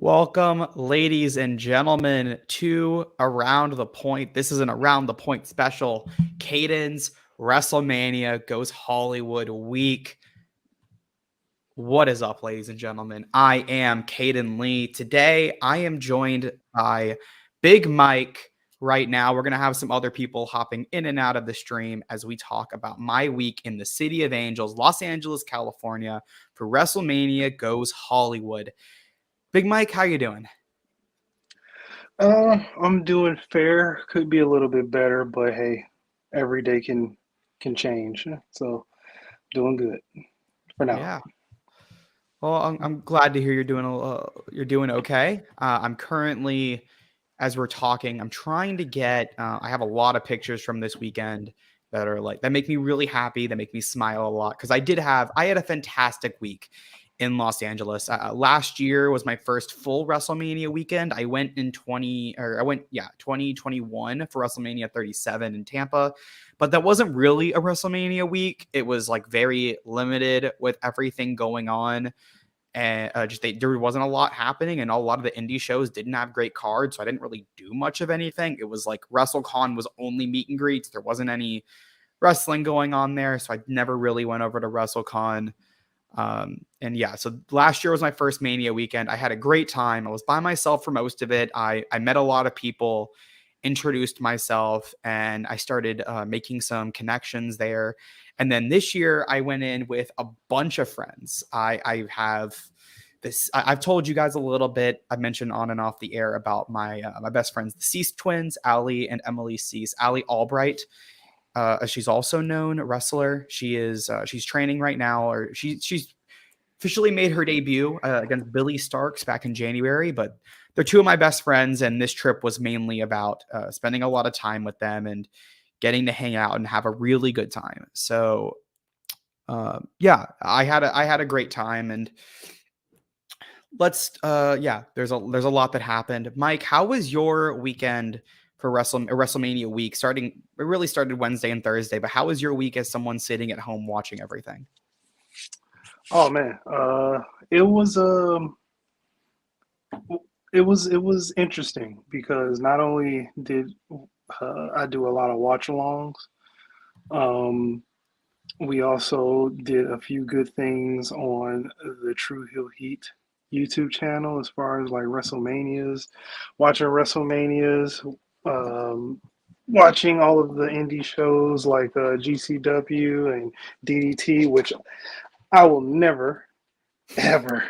Welcome, ladies and gentlemen, to Around the Point. This is an Around the Point special. Kaden's Wrestlemania Goes Hollywood week. What is up, ladies and gentlemen? I am Kaden Lee. Today, I am joined by Big Mike. Right now, we're going to have some other people hopping in and out of the stream as we talk about my week in the City of Angels, Los Angeles, California, for Wrestlemania Goes Hollywood. Big Mike, how you doing? I'm doing fair. Could be a little bit better, but hey, every day can change. So doing good for now. Yeah. Well, I'm glad to hear you're doing okay. I'm currently, as we're talking, I'm trying to get. I have a lot of pictures from this weekend that make me really happy, that make me smile a lot because I had a fantastic week in Los Angeles. Last year was my first full WrestleMania weekend. I went 2021 for WrestleMania 37 in Tampa, but that wasn't really a WrestleMania week. It was like very limited with everything going on. And there wasn't a lot happening, and a lot of the indie shows didn't have great cards, so I didn't really do much of anything. It was like WrestleCon was only meet and greets. There wasn't any wrestling going on there, so I never really went over to WrestleCon. So last year was my first Mania weekend. I had a great time. I was by myself for most of it. I met a lot of people, introduced myself, and I started making some connections there. And then this year I went in with a bunch of friends. I've told you guys a little bit. I mentioned on and off the air about my best friends, the Cease twins, Allie and Emily Cease. Allie Albright, she's also known wrestler. She's training right now, or she's officially made her debut against Billy Starks back in January. But they're two of my best friends, and this trip was mainly about spending a lot of time with them and getting to hang out and have a really good time. So, I had a great time, and there's a lot that happened. Mike, how was your weekend for WrestleMania week? It really started Wednesday and Thursday, but how was your week as someone sitting at home watching everything? Oh man, it was it was interesting because not only did I do a lot of watch-alongs, um, we also did a few good things on the True Hill Heat YouTube channel as far as like watching WrestleManias, um, watching all of the indie shows like GCW and DDT, which I will never, ever,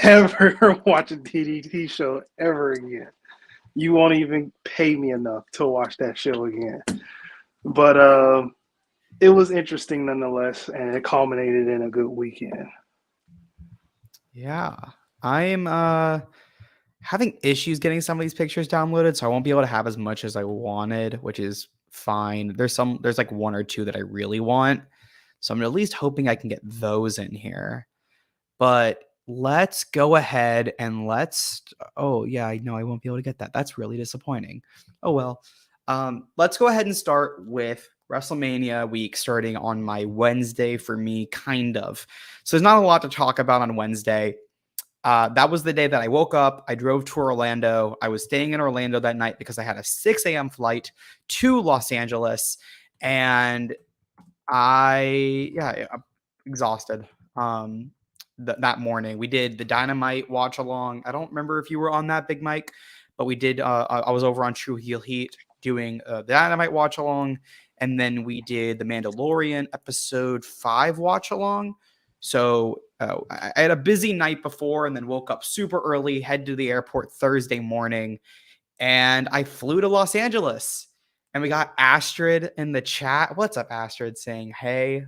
ever watch a DDT show ever again. You won't even pay me enough to watch that show again. But it was interesting nonetheless, and it culminated in a good weekend. Yeah, I'm having issues getting some of these pictures downloaded, so I won't be able to have as much as I wanted, which is fine. There's like one or two that I really want, so I'm at least hoping I can get those in here. But let's go ahead and oh yeah, I know I won't be able to get that. That's really disappointing. Oh well. Let's go ahead and start with WrestleMania week starting on my Wednesday for me, kind of. So there's not a lot to talk about on Wednesday. That was the day that I woke up. I drove to Orlando. I was staying in Orlando that night because I had a 6 a.m. flight to Los Angeles, and I'm exhausted. That morning we did the Dynamite watch along. I don't remember if you were on that, Big Mike, but we did. I was over on True Heel Heat doing the Dynamite watch along, and then we did the Mandalorian episode 5 watch along. So I had a busy night before, and then woke up super early, head to the airport Thursday morning, and I flew to Los Angeles. And we got Astrid in the chat. What's up, Astrid? Saying, hey,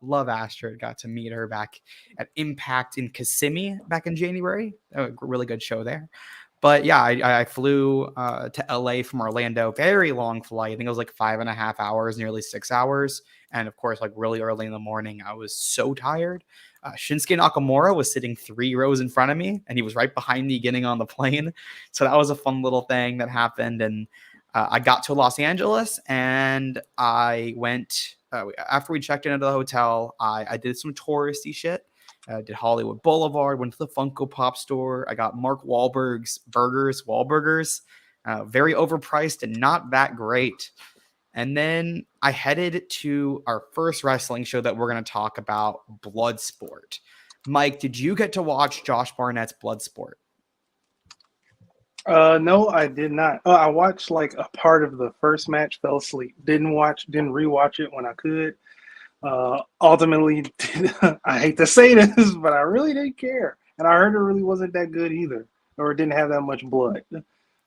love Astrid. Got to meet her back at Impact in Kissimmee back in January. A really good show there. But yeah, I flew to LA from Orlando. Very long flight. I think it was like 5.5 hours, nearly 6 hours. And of course, like really early in the morning, I was so tired. Shinsuke Nakamura was sitting 3 rows in front of me, and he was right behind me getting on the plane. So that was a fun little thing that happened. And I got to Los Angeles, and I went after we checked into the hotel. I did some touristy shit, Did Hollywood Boulevard, went to the Funko Pop store. I got Mark Wahlberg's Wahlburgers, very overpriced and not that great. And then I headed to our first wrestling show that we're going to talk about, Bloodsport. Mike, did you get to watch Josh Barnett's Bloodsport? No, I did not. I watched like a part of the first match, fell asleep. Didn't rewatch it when I could. Ultimately, I hate to say this, but I really didn't care. And I heard it really wasn't that good either, or it didn't have that much blood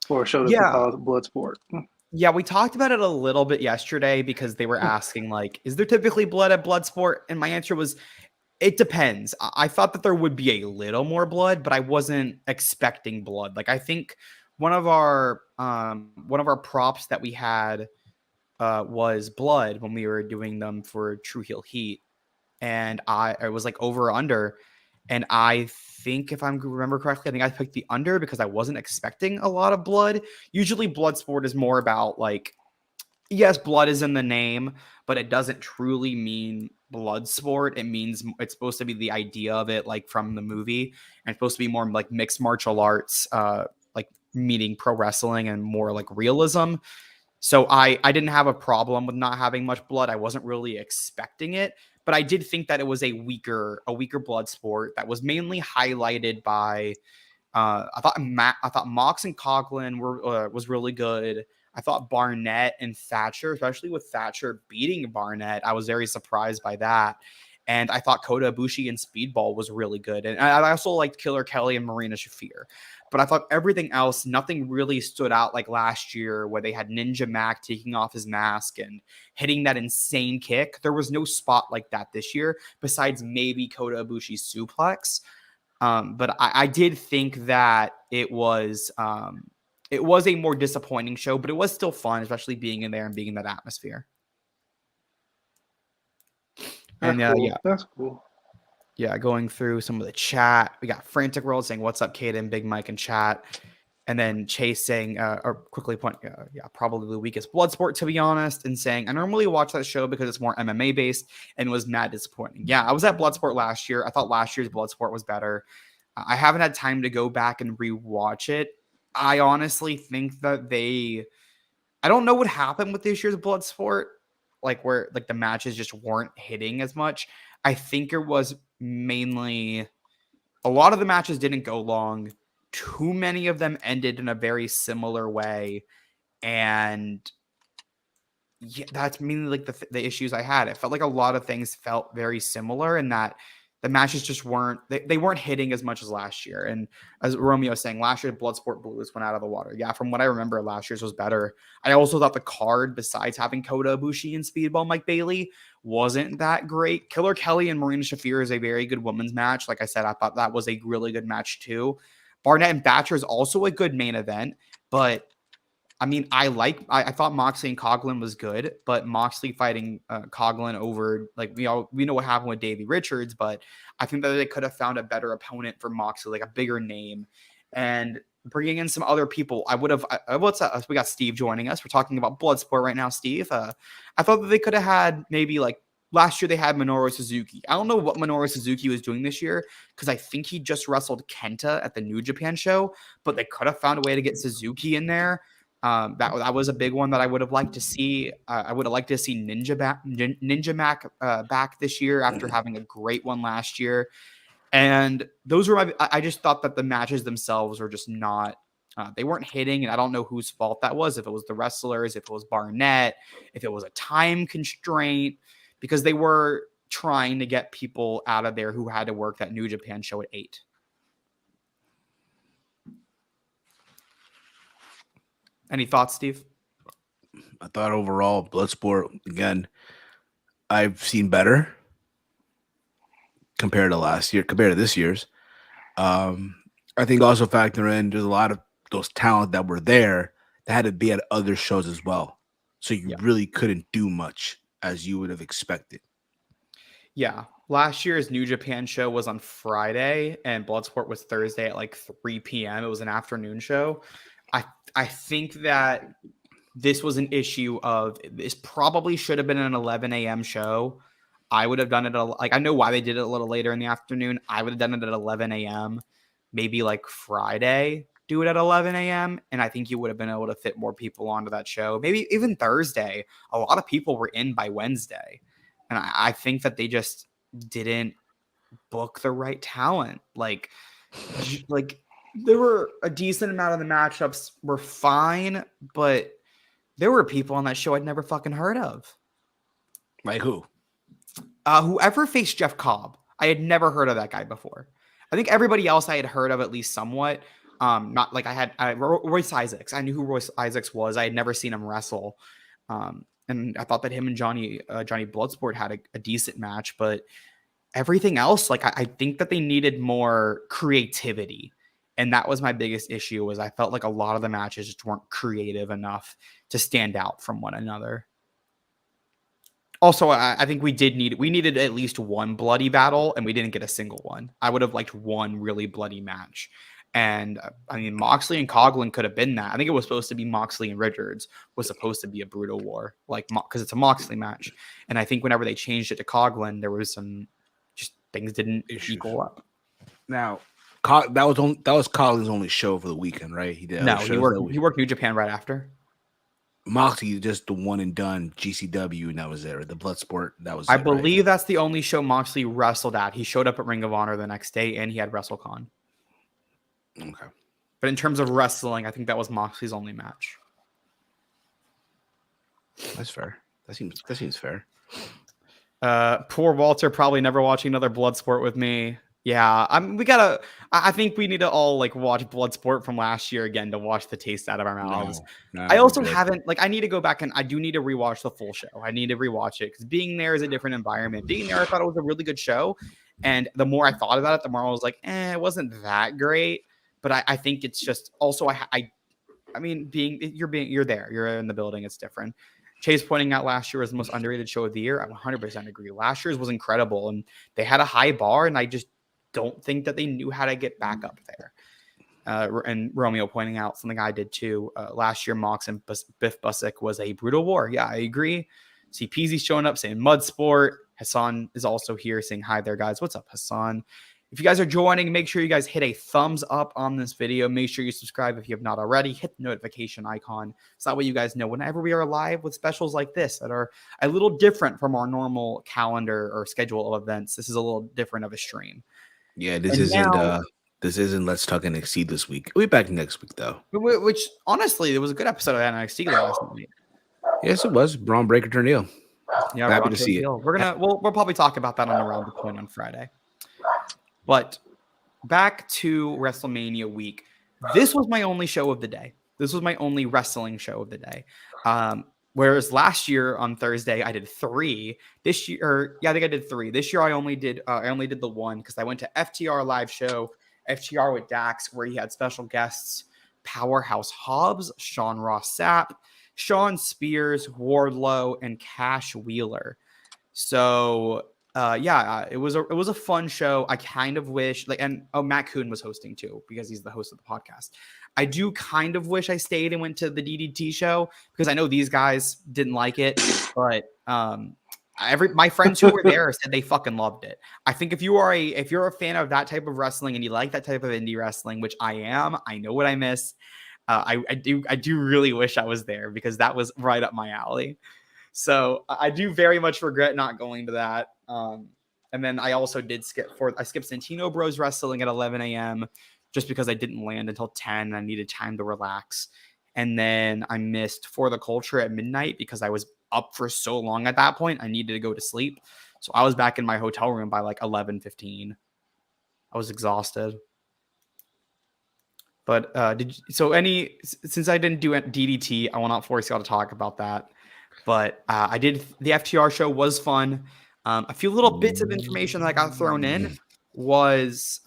for a show to be Yeah. called Bloodsport. Yeah, we talked about it a little bit yesterday because they were asking, like, is there typically blood at Bloodsport? And my answer was, it depends. I thought that there would be a little more blood, but I wasn't expecting blood. Like, I think one of our props that we had was blood when we were doing them for True Heel Heat, and I was like over or under, and I think if I remember correctly, I think I picked the under because I wasn't expecting a lot of blood. Usually, Bloodsport is more about like, yes, blood is in the name, but it doesn't truly mean blood sport. It means it's supposed to be the idea of it, like from the movie, and it's supposed to be more like mixed martial arts, like meaning pro wrestling and more like realism. So I didn't have a problem with not having much blood. I wasn't really expecting it, but I did think that it was a weaker blood sport that was mainly highlighted by I thought Mox and Coughlin was really good. I thought Barnett and Thatcher, especially with Thatcher beating Barnett, I was very surprised by that. And I thought Kota Ibushi and Speedball was really good. And I also liked Killer Kelly and Marina Shafir. But I thought everything else, nothing really stood out like last year where they had Ninja Mac taking off his mask and hitting that insane kick. There was no spot like that this year, besides maybe Kota Ibushi's suplex. But I did think that it was a more disappointing show, but it was still fun, especially being in there and being in that atmosphere. That's And cool. That's cool. Yeah, going through some of the chat, we got Frantic World saying, "What's up, Kaden?" Big Mike in chat, and then Chase saying, or quickly point, yeah, probably the weakest Bloodsport, to be honest, and saying, "I normally watch that show because it's more MMA based," and was mad disappointing. Yeah, I was at Bloodsport last year. I thought last year's Bloodsport was better. I haven't had time to go back and rewatch it. I honestly think that I don't know what happened with this year's Bloodsport, like where like the matches just weren't hitting as much. I think it was mainly a lot of the matches didn't go long. Too many of them ended in a very similar way. And yeah, that's mainly like the issues I had. It felt like a lot of things felt very similar and that the matches just they weren't hitting as much as last year. And as Romeo was saying, last year Bloodsport Blues went out of the water. Yeah, from what I remember, last year's was better. I also thought the card, besides having Kota Ibushi and Speedball Mike Bailey, wasn't that great. Killer Kelly and Marina Shafir is a very good women's match. Like I said, I thought that was a really good match too. Barnett and Thatcher is also a good main event, but I mean, I thought Moxley and Coughlin was good, but Moxley fighting Coughlin over, like, we know what happened with Davey Richards, but I think that they could have found a better opponent for Moxley, like a bigger name, and bringing in some other people. I would have. What's that? We got Steve joining us. We're talking about Bloodsport right now, Steve. I thought that they could have had maybe like last year they had Minoru Suzuki. I don't know what Minoru Suzuki was doing this year because I think he just wrestled Kenta at the New Japan show, but they could have found a way to get Suzuki in there. That was a big one that I would have liked to see. I would have liked to see Ninja Mac back this year after having a great one last year. And those were I just thought that the matches themselves were just not. They weren't hitting, and I don't know whose fault that was. If it was the wrestlers, if it was Barnett, if it was a time constraint, because they were trying to get people out of there who had to work that New Japan show at 8. Any thoughts, Steve? I thought overall, Bloodsport, again, I've seen better compared to this year's. I think also factor in there's a lot of those talent that were there that had to be at other shows as well. So you really couldn't do much as you would have expected. Yeah. Last year's New Japan show was on Friday and Bloodsport was Thursday at like 3 p.m. It was an afternoon show. I think that this was an issue of this probably should have been an 11 a.m. show. I would have done it like I know why they did it a little later in the afternoon. I would have done it at 11 a.m. Maybe like Friday, do it at 11 a.m. And I think you would have been able to fit more people onto that show. Maybe even Thursday. A lot of people were in by Wednesday. And I think that they just didn't book the right talent. Like there were a decent amount of the matchups were fine, but there were people on that show I'd never fucking heard of. Like who? Whoever faced Jeff Cobb, I had never heard of that guy before. I think everybody else I had heard of at least somewhat. Not like Royce Isaacs. I knew who Royce Isaacs was. I had never seen him wrestle. And I thought that him and Johnny Bloodsport had a decent match, but everything else, like I think that they needed more creativity. And that was my biggest issue, was I felt like a lot of the matches just weren't creative enough to stand out from one another. Also, I think we needed at least one bloody battle, and we didn't get a single one. I would have liked one really bloody match. And I mean, Moxley and Coughlin could have been that. I think it was supposed to be Moxley and Richards was supposed to be a brutal war, like because it's a Moxley match. And I think whenever they changed it to Coughlin, there was some just things didn't equal up. Now, that was Coughlин's only show for the weekend, right? He did. No, he worked New Japan right after. Moxley just the one and done GCW, and that was there. The Bloodsport, that was. I believe that's the only show Moxley wrestled at. He showed up at Ring of Honor the next day, and he had WrestleCon. Okay. But in terms of wrestling, I think that was Moxley's only match. That's fair. That seems fair. Poor Walter probably never watching another Bloodsport with me. Yeah, I think we need to all like watch Bloodsport from last year again to wash the taste out of our mouths. No, I also haven't, like, I need to go back and I do need to rewatch the full show. I need to rewatch it because being there is a different environment. Being there, I thought it was a really good show. And the more I thought about it, the more I was like, it wasn't that great. But I think it's just also, I mean, you're there, you're in the building. It's different. Chase pointing out last year was the most underrated show of the year. I 100% agree. Last year's was incredible, and they had a high bar, and I just don't think that they knew how to get back up there. And Romeo pointing out something I did too. Last year, Mox and Biff Busick was a brutal war. Yeah, I agree. See Peasy showing up saying Mud Sport. Hassan is also here saying hi there, guys. What's up, Hassan? If you guys are joining, make sure you guys hit a thumbs up on this video. Make sure you subscribe if you have not already. Hit the notification icon so that way you guys know whenever we are live with specials like this that are a little different from our normal calendar or schedule of events. This is a little different of a stream. Yeah, this isn't Let's Talk NXT this week. We'll be back next week though. Which honestly, it was a good episode of NXT last night. Yes, it was. Braun Breaker turned heel. Yeah, happy to see it. We'll probably talk about that on Around the Point on Friday. But back to WrestleMania week. This was my only show of the day. This was my only wrestling show of the day. Whereas last year on Thursday I did 3. This year, I think I did 3. This year I only did the 1 because I went to FTR live show, FTR with Dax, where he had special guests, Powerhouse Hobbs, Sean Ross Sapp, Sean Spears, Wardlow, and Cash Wheeler. So it was a fun show. I kind of wish Matt Kuhn was hosting too because he's the host of the podcast. I do kind of wish I stayed and went to the DDT show because I know these guys didn't like it, but my friends who were there said they fucking loved it. I think if you're a fan of that type of wrestling and you like that type of indie wrestling, which I am, I know what I miss. I do really wish I was there because that was right up my alley. So I do very much regret not going to that. And then I also did skip Santino Bros wrestling at 11 a.m. just because I didn't land until 10 and I needed time to relax. And then I missed For the Culture at midnight because I was up for so long at that point. I needed to go to sleep. So I was back in my hotel room by like 11:15. I was exhausted. But since I didn't do DDT, I will not force y'all to talk about that. But I did. The FTR show was fun. A few little bits of information that I got thrown in was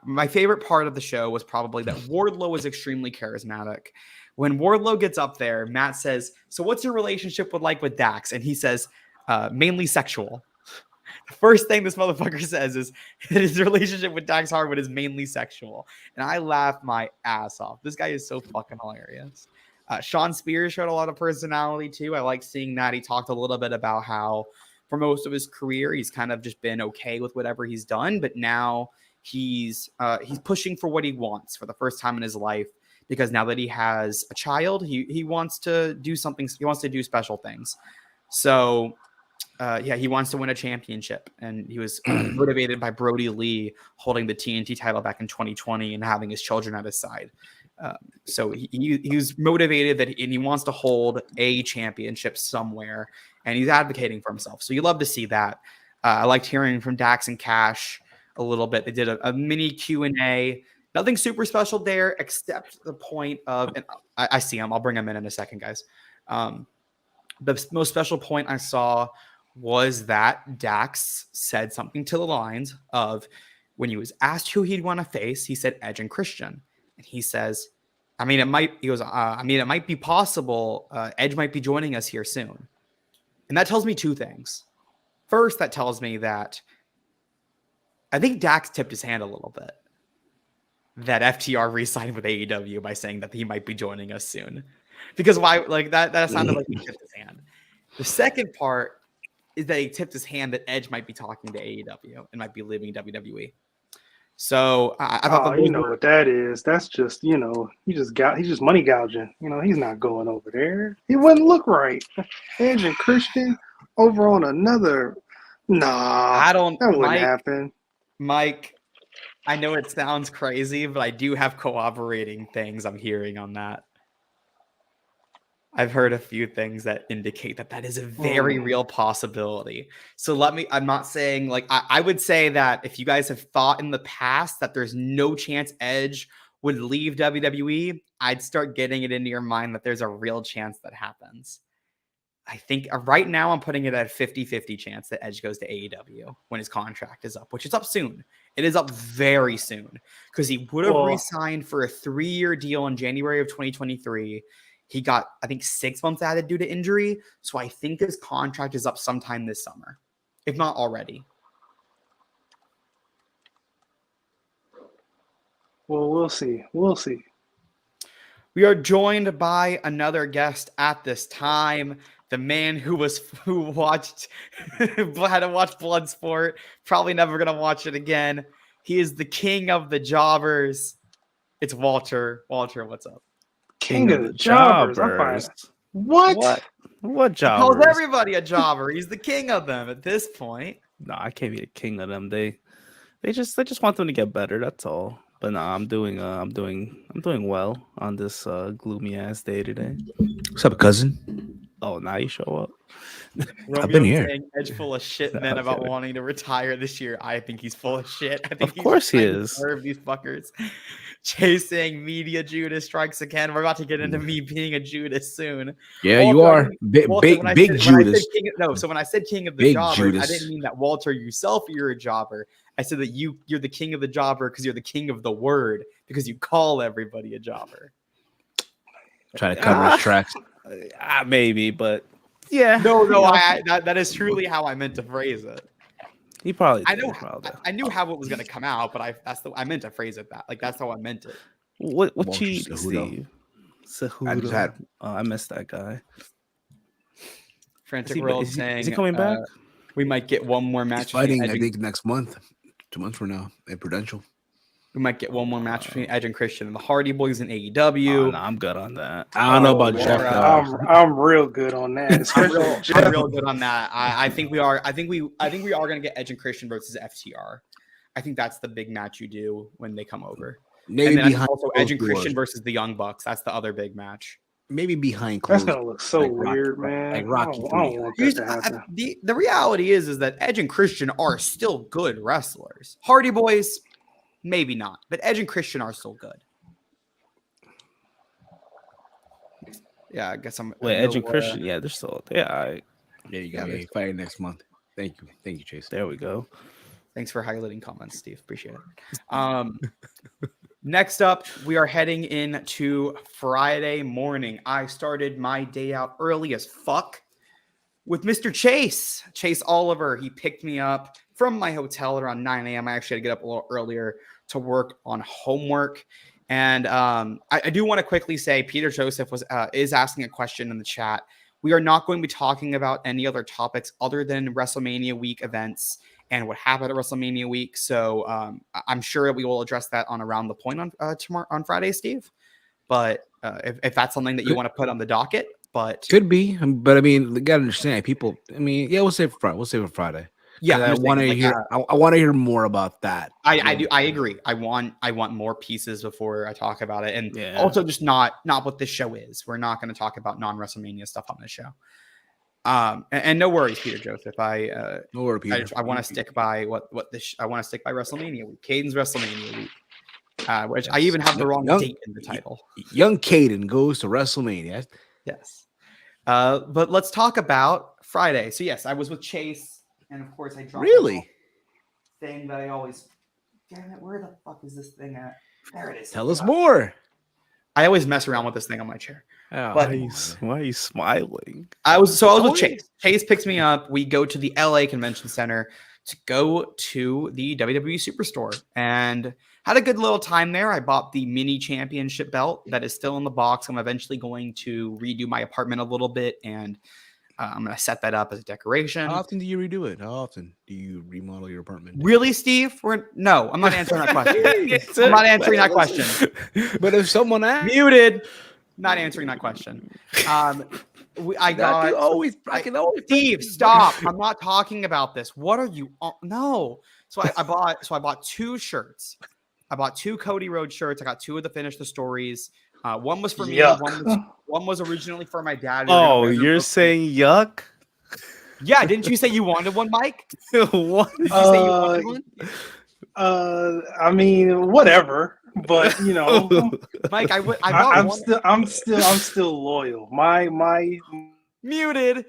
my favorite part of the show was probably that Wardlow was extremely charismatic. When Wardlow gets up there, Matt says, "So what's your relationship with Dax?" And he says, "Mainly sexual." The first thing this motherfucker says is that his relationship with Dax Harwood is mainly sexual. And I laughed my ass off. This guy is so fucking hilarious. Sean Spears showed a lot of personality too. I like seeing that. He talked a little bit about how for most of his career. He's kind of just been okay with whatever he's done, but now he's pushing for what he wants for the first time in his life, because now that he has a child, he wants to do something. He wants to do special things. So he wants to win a championship, and he was motivated by Brody Lee holding the TNT title back in 2020 and having his children at his side. So he's motivated and he wants to hold a championship somewhere, and he's advocating for himself. So you love to see that. I liked hearing from Dax and Cash a little bit. They did a mini Q&A. Nothing super special there, except the point of, and I see him. I'll bring him in a second, guys. The most special point I saw was that Dax said something to the lines of, when he was asked who he'd want to face, he said Edge and Christian. And he says, it might be possible. Edge might be joining us here soon. And that tells me two things. First, that tells me that I think Dax tipped his hand a little bit, that FTR re-signed with AEW by saying that he might be joining us soon. Because why? Like that sounded like he tipped his hand. The second part is that he tipped his hand that Edge might be talking to AEW and might be leaving WWE. So I thought you know what that is. That's just, he's just money gouging. He's not going over there. It wouldn't look right. Edge and Christian over on another. Nah, that wouldn't happen. Mike, I know it sounds crazy, but I do have corroborating things I'm hearing on that. I've heard a few things that indicate that is a very real possibility. So I'm not saying, like, I would say that if you guys have thought in the past that there's no chance Edge would leave WWE, I'd start getting it into your mind that there's a real chance that happens. I think right now I'm putting it at a 50-50 chance that Edge goes to AEW when his contract is up, which is up soon. It is up very soon, because he would have re-signed for a 3-year deal in January of 2023. He got, I think, 6 months added due to injury. So I think his contract is up sometime this summer, if not already. Well, we'll see. We'll see. We are joined by another guest at this time. The man who had to watch Bloodsport, probably never going to watch it again. He is the king of the jobbers. It's Walter. Walter, what's up? King of the jobbers. What? What jobbers? He calls everybody a jobber. He's the king of them at this point. No, I can't be the king of them. They just want them to get better. That's all. But no, I'm doing well on this gloomy ass day today. What's up, cousin? Oh, now you show up. Romeo I've been here. Saying Edge full of shit, man, about wanting to retire this year. I think he's full of shit. I think of course he is. Serve these fuckers. Chasing media Judas strikes again. We're about to get into me being a Judas soon. Yeah, Walter, you are big Judas. So when I said king of the Big jobbers, Judas. I didn't mean that Walter yourself you're a jobber. I said that you're the king of the jobber because you're the king of the word, because you call everybody a jobber. Trying to cover his tracks. Maybe, but yeah. No, that is truly how I meant to phrase it. He probably. I knew how it was going to come out, but I meant to phrase it that. Like, that's how I meant it. What cheat, Steve? Cejudo. I missed that guy. Frantic World saying, is he coming back? We might get one more match. He's fighting, I think, next month. 2 months from now at Prudential. We might get one more match between Edge and Christian and the Hardy Boys in AEW. No, I'm good on that. I don't know about Jeff. I'm real good on that. I'm real good on that. I think we are. I think we are going to get Edge and Christian versus FTR. I think that's the big match you do when they come over. Maybe and then also Edge and Christian versus the Young Bucks. That's the other big match. Maybe behind closed. That's gonna look so weird, man. Like Rocky. I don't want that to happen. The reality is that Edge and Christian are still good wrestlers. Hardy Boys, maybe not, but Edge and Christian are still good. Yeah, I guess I'm. Wait, Edge and Christian, yeah, they're still. Yeah, you got me fighting next month. Thank you, Chase. There we go. Thanks for highlighting comments, Steve. Appreciate it. Next up, we are heading into Friday morning. I started my day out early as fuck with Mr. Chase Oliver. He picked me up from my hotel at around 9 a.m. I actually had to get up a little earlier to work on homework. And I do want to quickly say Peter Joseph is asking a question in the chat. we are not going to be talking about any other topics other than WrestleMania week events and what happened at WrestleMania week. So I'm sure that we will address that on Around the Point on tomorrow on Friday, Steve. But if that's something that you want to put on the docket, but could be. But I mean, you gotta understand, people. I mean, yeah, we'll save for Friday. We'll save for Friday. yeah, I want to hear. I want to hear more about that. I do. I agree. I want more pieces before I talk about it, and also just not what this show is. We're not going to talk about non-WrestleMania stuff on this show. And no worries, Peter Joseph. No worries, Peter. I want to stick by I want to stick by WrestleMania week. Caden's WrestleMania week. Which I even have the wrong date in the title. Young Kaden goes to WrestleMania. Yes. But let's talk about Friday. So yes, I was with Chase, and of course I dropped the thing that I always. Damn it! Where the fuck is this thing at? There it is. Tell us more. I always mess around with this thing on my chair. Oh, but why are you smiling? I was with Chase. Chase picks me up. We go to the LA Convention Center to go to the WWE Superstore and had a good little time there. I bought the mini championship belt that is still in the box. I'm eventually going to redo my apartment a little bit, and I'm going to set that up as a decoration. How often do you redo it? How often do you remodel your apartment? Really, Steve? No, I'm not answering that question. I'm not answering that question. But if someone asked, muted, not answering that question. I can always. Steve, stop! I'm not talking about this. What are you? No. So I bought 2 shirts. I bought 2 Cody Rhodes shirts. I got 2 of the Finish the Stories. One was for me. One was originally for my dad. Oh, you're saying yuck? Yeah, didn't you say you wanted one, Mike? What did you say you wanted one? I mean, whatever. But you know, Mike, I'm still loyal. My muted.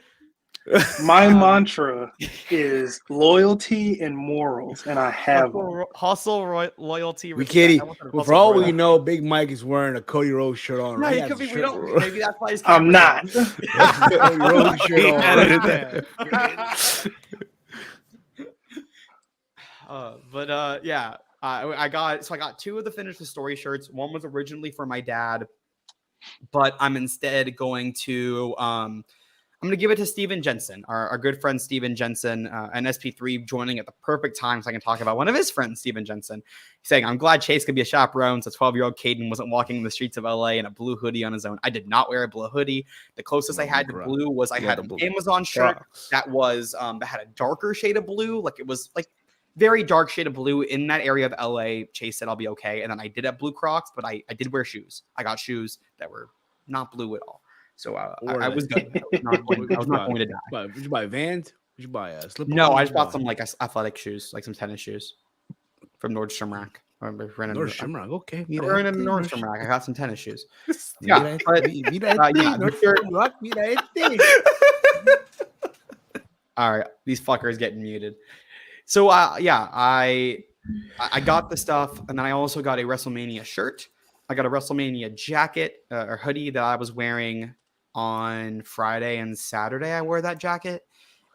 My mantra is loyalty and morals, and I have hustle, loyalty. We kidding. For all we know, Big Mike is wearing a Cody Rhodes shirt on. No, he could be. We don't. Maybe that's why he's. I'm not. Cody Rhodes shirt on. Yeah. I got 2 of the Finish the Story shirts. One was originally for my dad, but I'm instead going to I'm going to give it to Steven Jensen, our good friend Steven Jensen, and SP3 joining at the perfect time so I can talk about one of his friends, Steven Jensen. He's saying, I'm glad Chase could be a chaperone so 12-year-old Kaden wasn't walking in the streets of LA in a blue hoodie on his own. I did not wear a blue hoodie. The closest I had to blue was I had an Amazon shirt that was that had a darker shade of blue. Like it was like very dark shade of blue in that area of LA. Chase said I'll be okay. And then I did have blue Crocs, but I did wear shoes. I got shoes that were not blue at all. So I was good. I was not going to die. Did you buy Vans? Did you buy slip? No, I just bought some like athletic shoes, like some tennis shoes from Nordstrom Rack. Nordstrom Rack, okay. We're in a Nordstrom Rack. I got some tennis shoes. Yeah, all right, these fuckers getting muted. So I got the stuff, and then I also got a WrestleMania shirt. I got a WrestleMania jacket or hoodie that I was wearing on Friday and Saturday. I wore that jacket.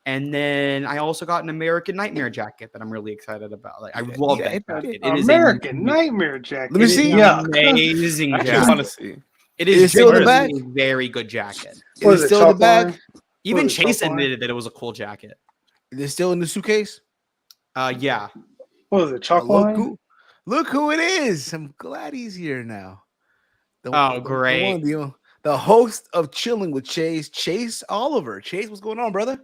And then I also got an American Nightmare jacket that I'm really excited about. Like I love that jacket. It American Nightmare jacket. Let me see. Amazing jacket. I want to see. It is still in the bag. A very good jacket. Is it still in the bag? Even Chase admitted that it was a cool jacket. Is it still in the suitcase? Yeah. What was it? Chalk Look who it is. I'm glad he's here now. Great. The host of Chilling with Chase Oliver. Chase, what's going on, brother?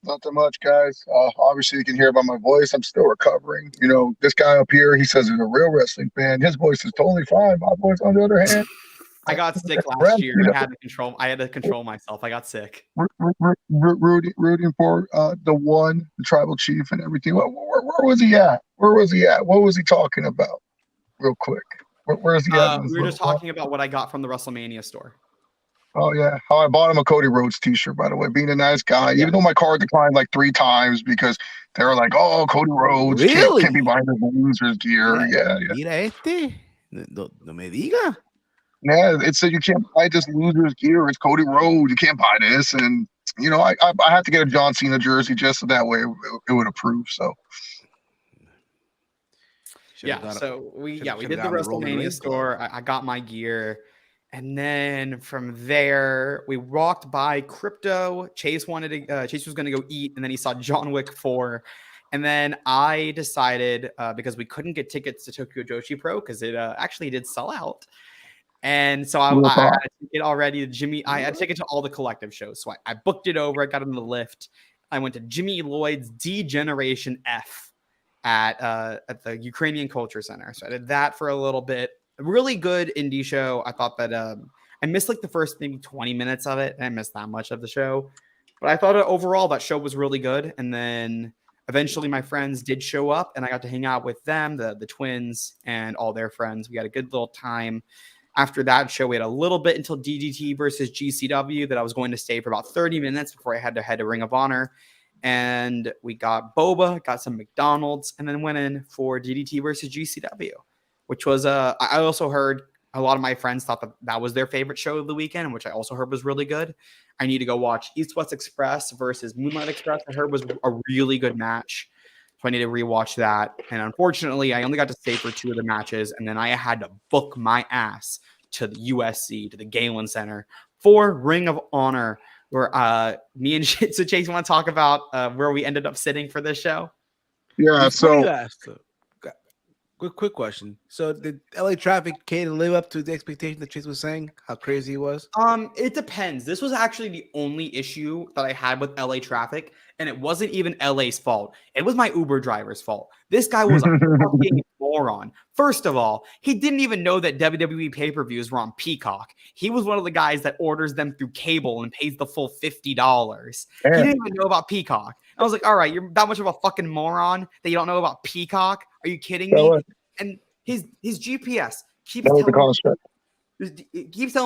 Nothing much, guys. Obviously, you can hear by my voice. I'm still recovering. You know, this guy up here, he says he's a real wrestling fan. His voice is totally fine. My voice, on the other hand, I got sick last year. I had to control myself. I got sick. Rooting for the tribal chief and everything. Where was he at? Where was he at? What was he talking about? Real quick. Where's he at? We were just talking about what I got from the WrestleMania store. Oh, yeah. How I bought him a Cody Rhodes t-shirt, by the way, being a nice guy, even though my card declined like 3 times because they were like, oh, Cody Rhodes can't be buying his losers gear. Yeah. Mira no me diga. Yeah, it said you can't buy this loser's gear. It's Cody Rhodes. You can't buy this. And, you know, I had to get a John Cena jersey just so that way it would approve. So. Yeah, so we did the WrestleMania store. I got my gear. And then from there, we walked by Crypto. Chase was going to go eat, and then he saw John Wick 4. And then I decided, because we couldn't get tickets to Tokyo Joshi Pro because it actually did sell out. And so I had a ticket already to Jimmy. I had a ticket to all the collective shows. So I booked it over. I got in the lift. I went to Jimmy Lloyd's D Generation F at the Ukrainian Culture Center. So I did that for a little bit. A really good indie show. I thought that I missed like the first maybe 20 minutes of it. I didn't miss that much of the show. But I thought overall that show was really good. And then eventually my friends did show up and I got to hang out with them, the twins and all their friends. We had a good little time. After that show, we had a little bit until DDT versus GCW that I was going to stay for about 30 minutes before I had to head to Ring of Honor. And we got boba, got some McDonald's, and then went in for DDT versus GCW, which was, I also heard a lot of my friends thought that was their favorite show of the weekend, which I also heard was really good. I need to go watch East West Express versus Moonlight Express. I heard was a really good match. So I need to rewatch that. And unfortunately, I only got to stay for 2 of the matches. And then I had to book my ass to the USC, to the Galen Center for Ring of Honor, where me and so Chase, you want to talk about where we ended up sitting for this show? Yeah, so quick question. So did LA Traffic Kaden live up to the expectation that Chase was saying? How crazy he was? It depends. This was actually the only issue that I had with LA Traffic, and it wasn't even LA's fault. It was my Uber driver's fault. This guy was a fucking moron. First of all, he didn't even know that WWE pay-per-views were on Peacock. He was one of the guys that orders them through cable and pays the full $50. He didn't even know about Peacock. I was like, all right, you're that much of a fucking moron that you don't know about Peacock? Are you kidding me? And his GPS keeps telling him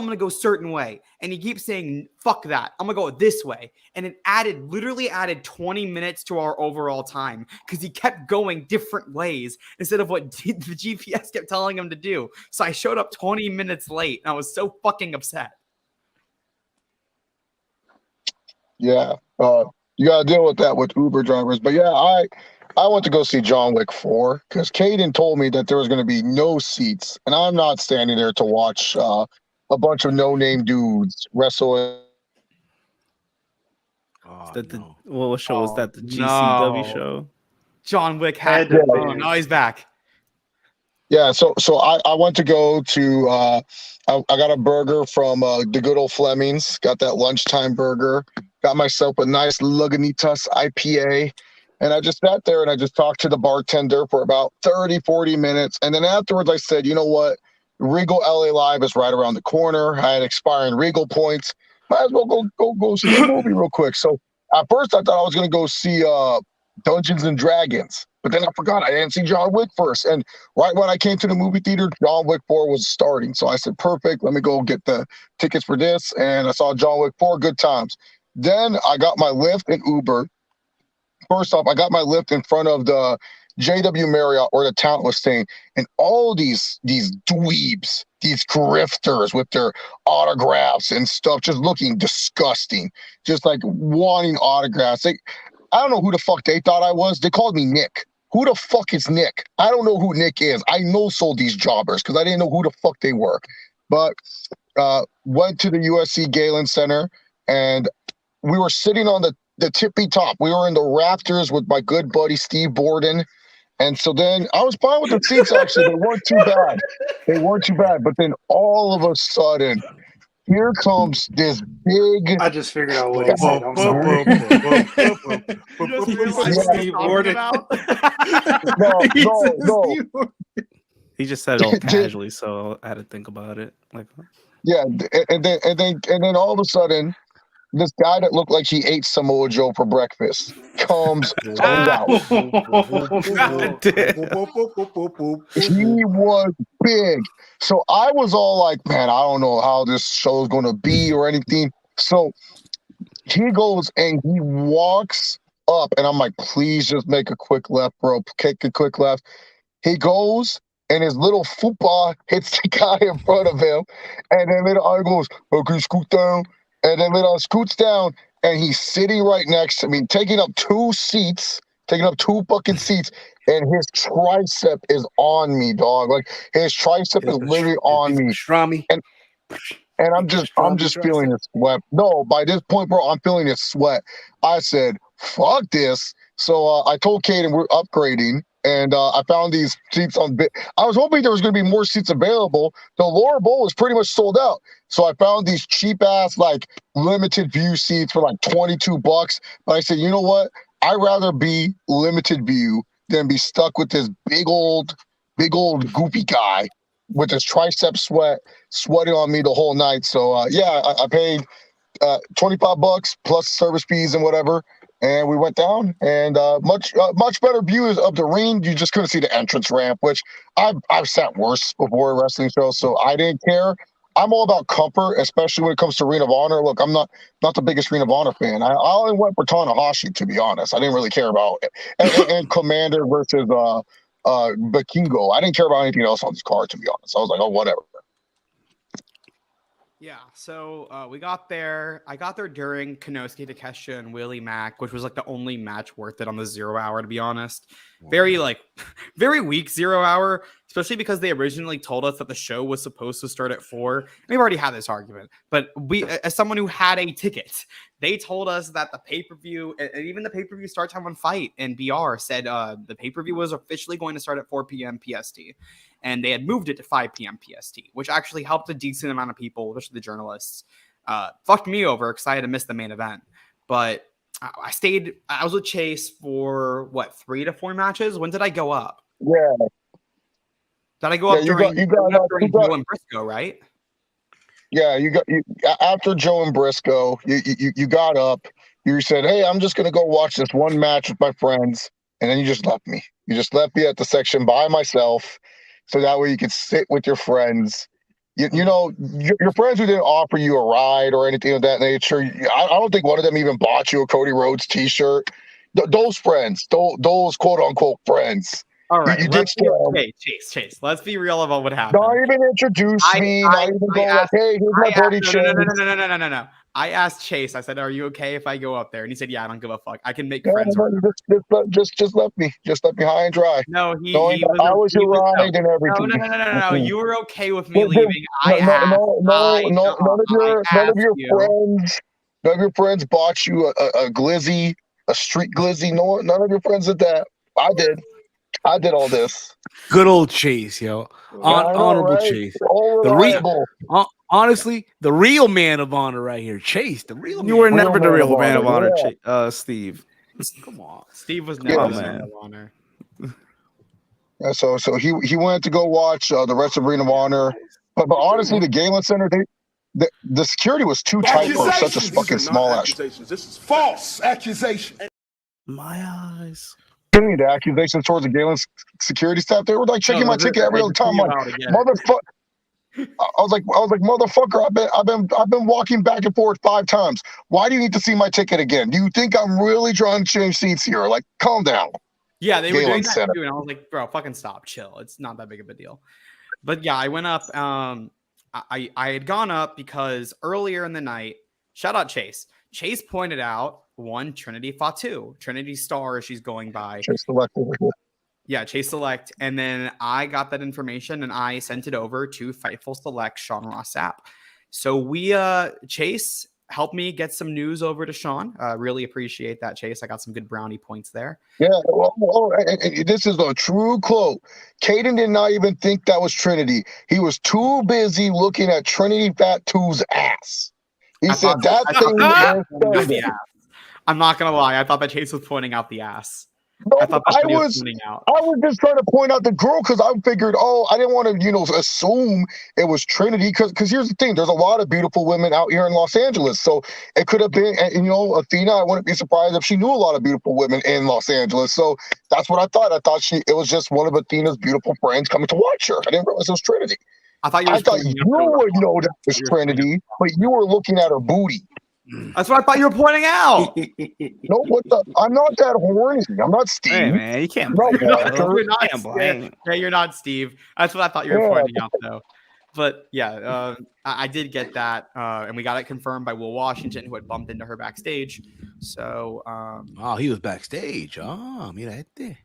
to go a certain way. And he keeps saying, fuck that. I'm going to go this way. And it literally added 20 minutes to our overall time because he kept going different ways instead of what the GPS kept telling him to do. So I showed up 20 minutes late and I was so fucking upset. Yeah. You got to deal with that with Uber drivers. But yeah, I went to go see John Wick 4 because Kaden told me that there was going to be no seats. And I'm not standing there to watch a bunch of no-name dudes wrestle. What show was that? The GCW show? John Wick had to. Oh, now he's back. Yeah, so I went to go to I got a burger from the good old Fleming's. Got that lunchtime burger. Got myself a nice Lagunitas IPA. And I just sat there and I just talked to the bartender for about 30, 40 minutes. And then afterwards I said, you know what? Regal LA Live is right around the corner. I had expiring Regal points. Might as well go see a movie real quick. So at first I thought I was going to go see Dungeons and Dragons. But then I forgot I didn't see John Wick first. And right when I came to the movie theater, John Wick 4 was starting. So I said, perfect. Let me go get the tickets for this. And I saw John Wick 4, good times. Then I got my Lyft and Uber. First off, I got my Lyft in front of the JW Marriott where the talent was staying. And all these dweebs, these grifters with their autographs and stuff, just looking disgusting. Just like wanting autographs. I don't know who the fuck they thought I was. They called me Nick. Who the fuck is Nick? I don't know who Nick is. I sold these jobbers because I didn't know who the fuck they were. But went to the USC Galen Center and we were sitting on the tippy top. We were in the rafters with my good buddy Steve Borden. And so then I was fine with the seats, actually. They weren't too bad. But then all of a sudden, here comes this big... I just figured out what he said. I'm sorry. Steve Borden. No. He just said it all casually, so I had to think about it. Like, yeah, and then all of a sudden, this guy that looked like he ate Samoa Joe for breakfast comes out. He was big. So I was all like, man, I don't know how this show is going to be or anything. So he goes and he walks up, and I'm like, please just make a quick left, bro. Take a quick left. He goes, and his little fupa hits the guy in front of him. And then little I goes, okay, scoot down. And then little scoots down, and he's sitting right next to me, taking up 2 fucking seats, and his tricep is on me, dog. Like, his tricep is literally on me. Pastrami. And I'm just feeling a sweat. No, by this point, bro, I'm feeling a sweat. I said, fuck this. So I told Kaden we're upgrading, and I found these seats on I was hoping there was going to be more seats available. The lower bowl was pretty much sold out. So I found these cheap ass, like, limited view seats for like $22. But I said, you know what? I'd rather be limited view than be stuck with this big old goofy guy with his tricep sweating on me the whole night. So I paid $25 plus service fees and whatever, and we went down. And much better view of the ring. You just couldn't see the entrance ramp, which I've sat worse before a wrestling show, so I didn't care. I'm all about comfort, especially when it comes to Ring of Honor. Look, I'm not the biggest Ring of Honor fan. I only went for Tanahashi, to be honest. I didn't really care about it. And Commander versus Vikingo. I didn't care about anything else on this card, to be honest. I was like, oh, whatever. Yeah, so we got there. I got there during Konosuke Takeshita and Willie Mack, which was like the only match worth it on the 0 hour, to be honest. Very weak 0 hour, especially because they originally told us that the show was supposed to start at 4. We've already had this argument, but we, as someone who had a ticket, they told us that the pay-per-view, and even the pay-per-view start time on Fight and BR said the pay-per-view was officially going to start at 4 p.m. PST. And they had moved it to 5 p.m. PST, which actually helped a decent amount of people, especially the journalists. Fucked me over because I had to miss the main event. But I was with Chase for, 3 to 4 matches? When did I go up? Yeah. Did I go up during Joe and Briscoe, right? Yeah, you after Joe and Briscoe, you got up. You said, hey, I'm just going to go watch this one match with my friends. And then you just left me. You just left me at the section by myself. So that way you could sit with your friends. You know, your friends who didn't offer you a ride or anything of that nature. I don't think one of them even bought you a Cody Rhodes t-shirt. Those friends, those quote-unquote friends. All right, Chase. Let's be real about what happened. Not even introduce me. Not even go like, hey, here's my buddy Chase. No. I asked Chase. I said, "Are you okay if I go up there?" And he said, "Yeah, I don't give a fuck. I can make friends." Just left me. Just left me high and dry. No, I was your ride and everything. No. You were okay with me leaving. None of your friends bought you a glizzy, a street glizzy. No, none of your friends did that. I did all this. Good old Chase, yo. Honorable right? Chase. Honestly, the real man of honor right here. Chase, the real man. You were never the real man of honor, Steve. Come on. Steve was never the man of honor. Yeah, so he went to go watch the rest of Ring of Honor. But honestly, the Galen Center, the security was too tight for such a fucking small ass. This is false accusation. My eyes. Getting the accusations towards the Galen security staff, they were like checking my ticket every other time. Like, motherfucker. I was like, motherfucker, I've been walking back and forth 5 times. Why do you need to see my ticket again? Do you think I'm really trying to change seats here? Like, calm down. Yeah, they were doing that too, and I was like, bro, fucking stop, chill. It's not that big of a deal. But yeah, I went up. I had gone up because earlier in the night, shout out Chase. Chase pointed out one Trinity Fatu, Trinity Star, she's going by. Chase Select over here. Yeah, Chase Select. And then I got that information and I sent it over to Fightful Select, Sean Ross Sapp. So Chase helped me get some news over to Sean. Really appreciate that, Chase. I got some good brownie points there. Yeah, well, this is a true quote. Kaden did not even think that was Trinity. He was too busy looking at Trinity Fatu's ass. He said that thing. I'm not gonna lie. I thought that Chase was pointing out the ass. No, I was just trying to point out the girl because I figured, I didn't want to, assume it was Trinity because here's the thing. There's a lot of beautiful women out here in Los Angeles. So it could have been, Athena, I wouldn't be surprised if she knew a lot of beautiful women in Los Angeles. So that's what I thought. I thought it was just one of Athena's beautiful friends coming to watch her. I didn't realize it was Trinity. I thought you would know that was Trinity, but you were looking at her booty. That's what I thought you were pointing out. No, I'm not that horny. I'm not Steve. Hey, man, you can't. You're not Steve. That's what I thought you were pointing out, though. But yeah, I did get that, and we got it confirmed by Will Washington, who had bumped into her backstage. So, he was backstage. Oh, mira este.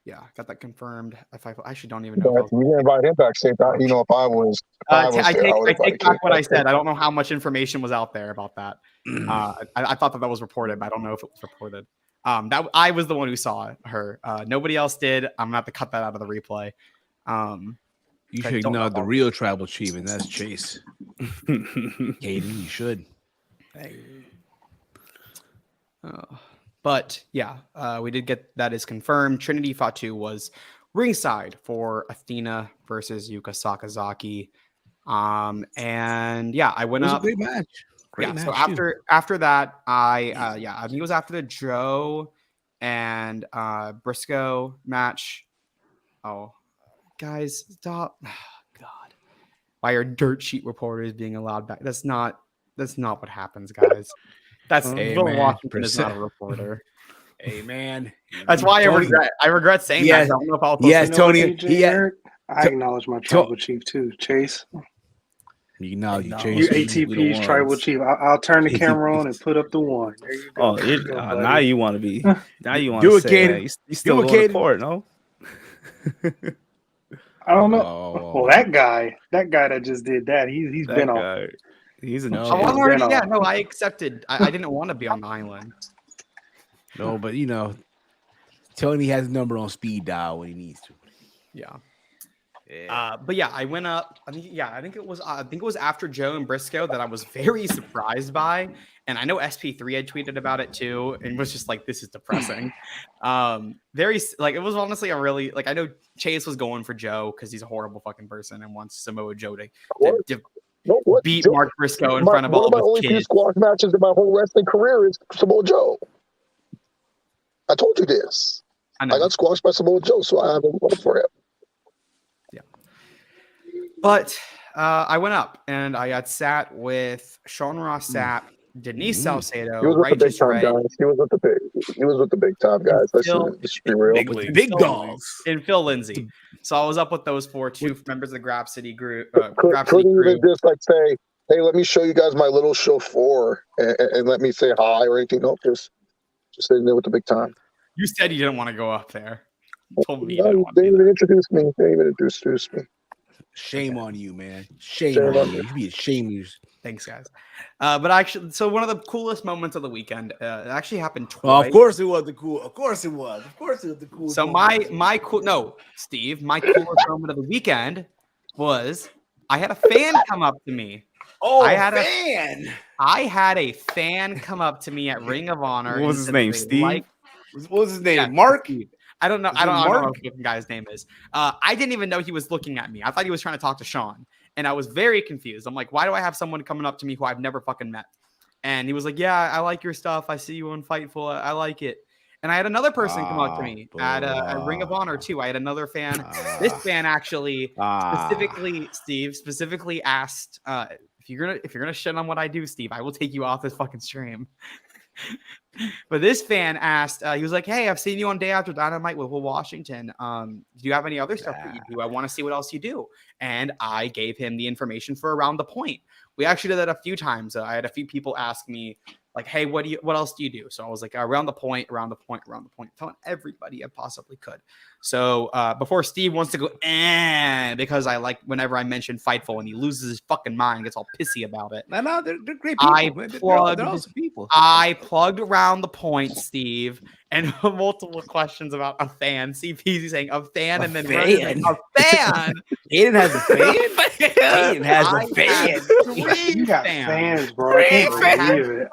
Yeah, got that confirmed. If I actually don't even know. But you can invite him backstage. If I was I there, I take would invite back Kaden what I backstage. said. I don't know how much information was out there about that. I thought that was reported, but I don't know if it was reported. That I was the one who saw her. Nobody else did. I'm gonna have to cut that out of the replay. You I should don't know know the how- real tribal chief, and that's Chase. Kaden, you should. But yeah, we did get that is confirmed. Trinity Fatu was ringside for Athena versus Yuka Sakazaki. And yeah, I went It was up. a great match. Great match. So too. after that, I think it was after the Joe and Briscoe match. Oh, guys, stop! Oh, God, why are dirt sheet reporters being allowed back? That's not what happens, guys. That's Hey, Will man, Washington is not a reporter. Hey man, That's why Tony- I regret saying Yes, that. I don't know if I'll yes, You know Tony. what, DJ Eric? I acknowledge my tribal chief too, Chase. You know, No. Chase. You Chase, we the ATP's tribal ones. chief. I'll turn the camera on and put up the one. There you go. Oh, There you go, buddy. now you want to be. Now you want Do to it, say Kaden. that. You still Do it, going to Kaden. court, no? I don't know. Oh. Well, that guy that just did that, he's That been off. guy, he's a No. I Yeah. already, Been yeah, on. no, I accepted. I didn't want to be on the island. No, but you know, Tony has a number on speed dial when he needs to. Yeah. Yeah. But yeah, I went up. I think it was after Joe and Briscoe that I was very surprised by, and I know SP3 had tweeted about it too, and was just like, "This is depressing." Very like it was honestly a really like I know Chase was going for Joe because he's a horrible fucking person and wants Samoa Joe to No, what? beat Joe- Mark Briscoe in my- front of one all of my of only his few kids. squash matches in my whole wrestling career is Samoa Joe. I told you this. I I know. got squashed by Samoa Joe, so I have a vote for him. But I went up and I got sat with Sean Ross Sapp, Denise Salcedo, He was with the big Righteous time Red, guys. He was with the big time guys. Let's just be real. With the big dogs. and Phil Lindsay. So I was up with those two members of the Grab City group. Couldn't even just like say, "Hey, let me show you guys my little chauffeur and let me say hi" or anything. Nope, just sitting there with the big time. You said you didn't want to go up there. You told me you No, didn't want they to. didn't even introduce me. They didn't even introduce me. Shame on you, man. Shame Shame on on you. you. You should be ashamed. Of Thanks, guys. But actually, so one of the coolest moments of the weekend, it actually happened twice. Well, of course it was the cool. Of course it was. Of course it was the cool. So my Steve, my coolest moment of the weekend was I had a fan come up to me. I had a fan. I had a fan come up to me at Ring of Honor. What and was his said name, they Steve? liked- What was his name? Yeah, Mark. Steve. I don't know. Is I it don't know Mark? what the guy's name is. I didn't even know he was looking at me. I thought he was trying to talk to Sean, and I was very confused. I'm like, why do I have someone coming up to me who I've never fucking met? And he was like, yeah, I like your stuff. I see you on Fightful. I like it. And I had another person come up to me at Ring of Honor too. I had another fan. This fan actually specifically asked, if you're gonna shit on what I do, Steve, I will take you off this fucking stream. But this fan asked, he was like, "Hey, I've seen you on Day After Dynamite with Will Washington. Do you have any other stuff that you do? I want to see what else you do." And I gave him the information for Around the Point. We actually did that a few times. I had a few people ask me, like, "Hey, what else do you do?" So I was like, Around the Point, telling everybody I possibly could. So before Steve wants to go, because I like whenever I mention Fightful and he loses his fucking mind, gets all pissy about it. No, they're great people. They're awesome people. I plugged Around the Point, Steve, and multiple questions about a fan. CPZ saying a fan, and then fan? a fan. Aiden has a fan. Aiden has a fan. You got fans, bro. I can't believe it.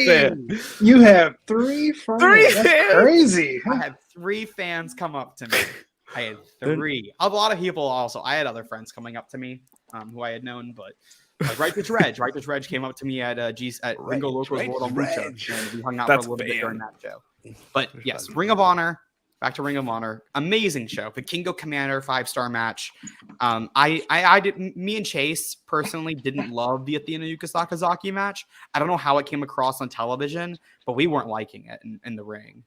Fan. You have 3 fans. That's fans. crazy. I had 3 fans come up to me. I had 3. A lot of people also. I had other friends coming up to me who I had known, but like Righteous Reg came up to me at Ringo Locals World on Lucha, and we hung out That's for a little bit fam. during that show. But yes, Ring of Honor. Back to Ring of Honor, amazing show. The Kingo Commander 5-star match. I didn't. Me and Chase personally didn't love the Athena Yuka Sakazaki match. I don't know how it came across on television, but we weren't liking it in the ring,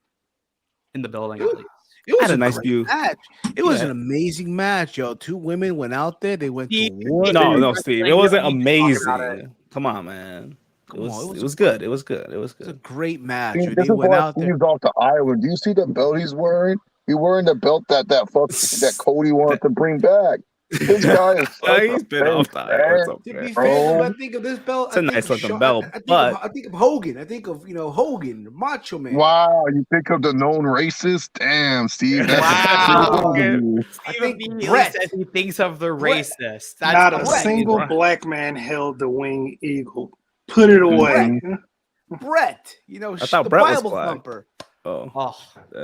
in the building at least. It was Had a nice great view. match. It was Yeah. an amazing match, yo. 2 women went out there. They went to war. No, Steve. It wasn't We need to talk about amazing. Come on, man. It Come on, was good. It was good. It was a great match. This They is went why out there. Steve's off the island. Do you see the belt he's wearing? He wearing the belt that Cody wanted to bring back. This guy is such He's been off the iron. To be bro. fair, when I think of this belt, It's a I think nice of looking Shawn- belt, I think of Hogan. I think of Hogan, Macho Man. Wow, you think of the known racist? Damn, Steve. That's Wow. wrong of you. I Steve think immediately Brett. says he thinks of the Brett. racist. Not a crazy. single Right. black man held the winged eagle. Put it away. Brett, I thought the Brett was Bible black. thumper. Oh, Oh,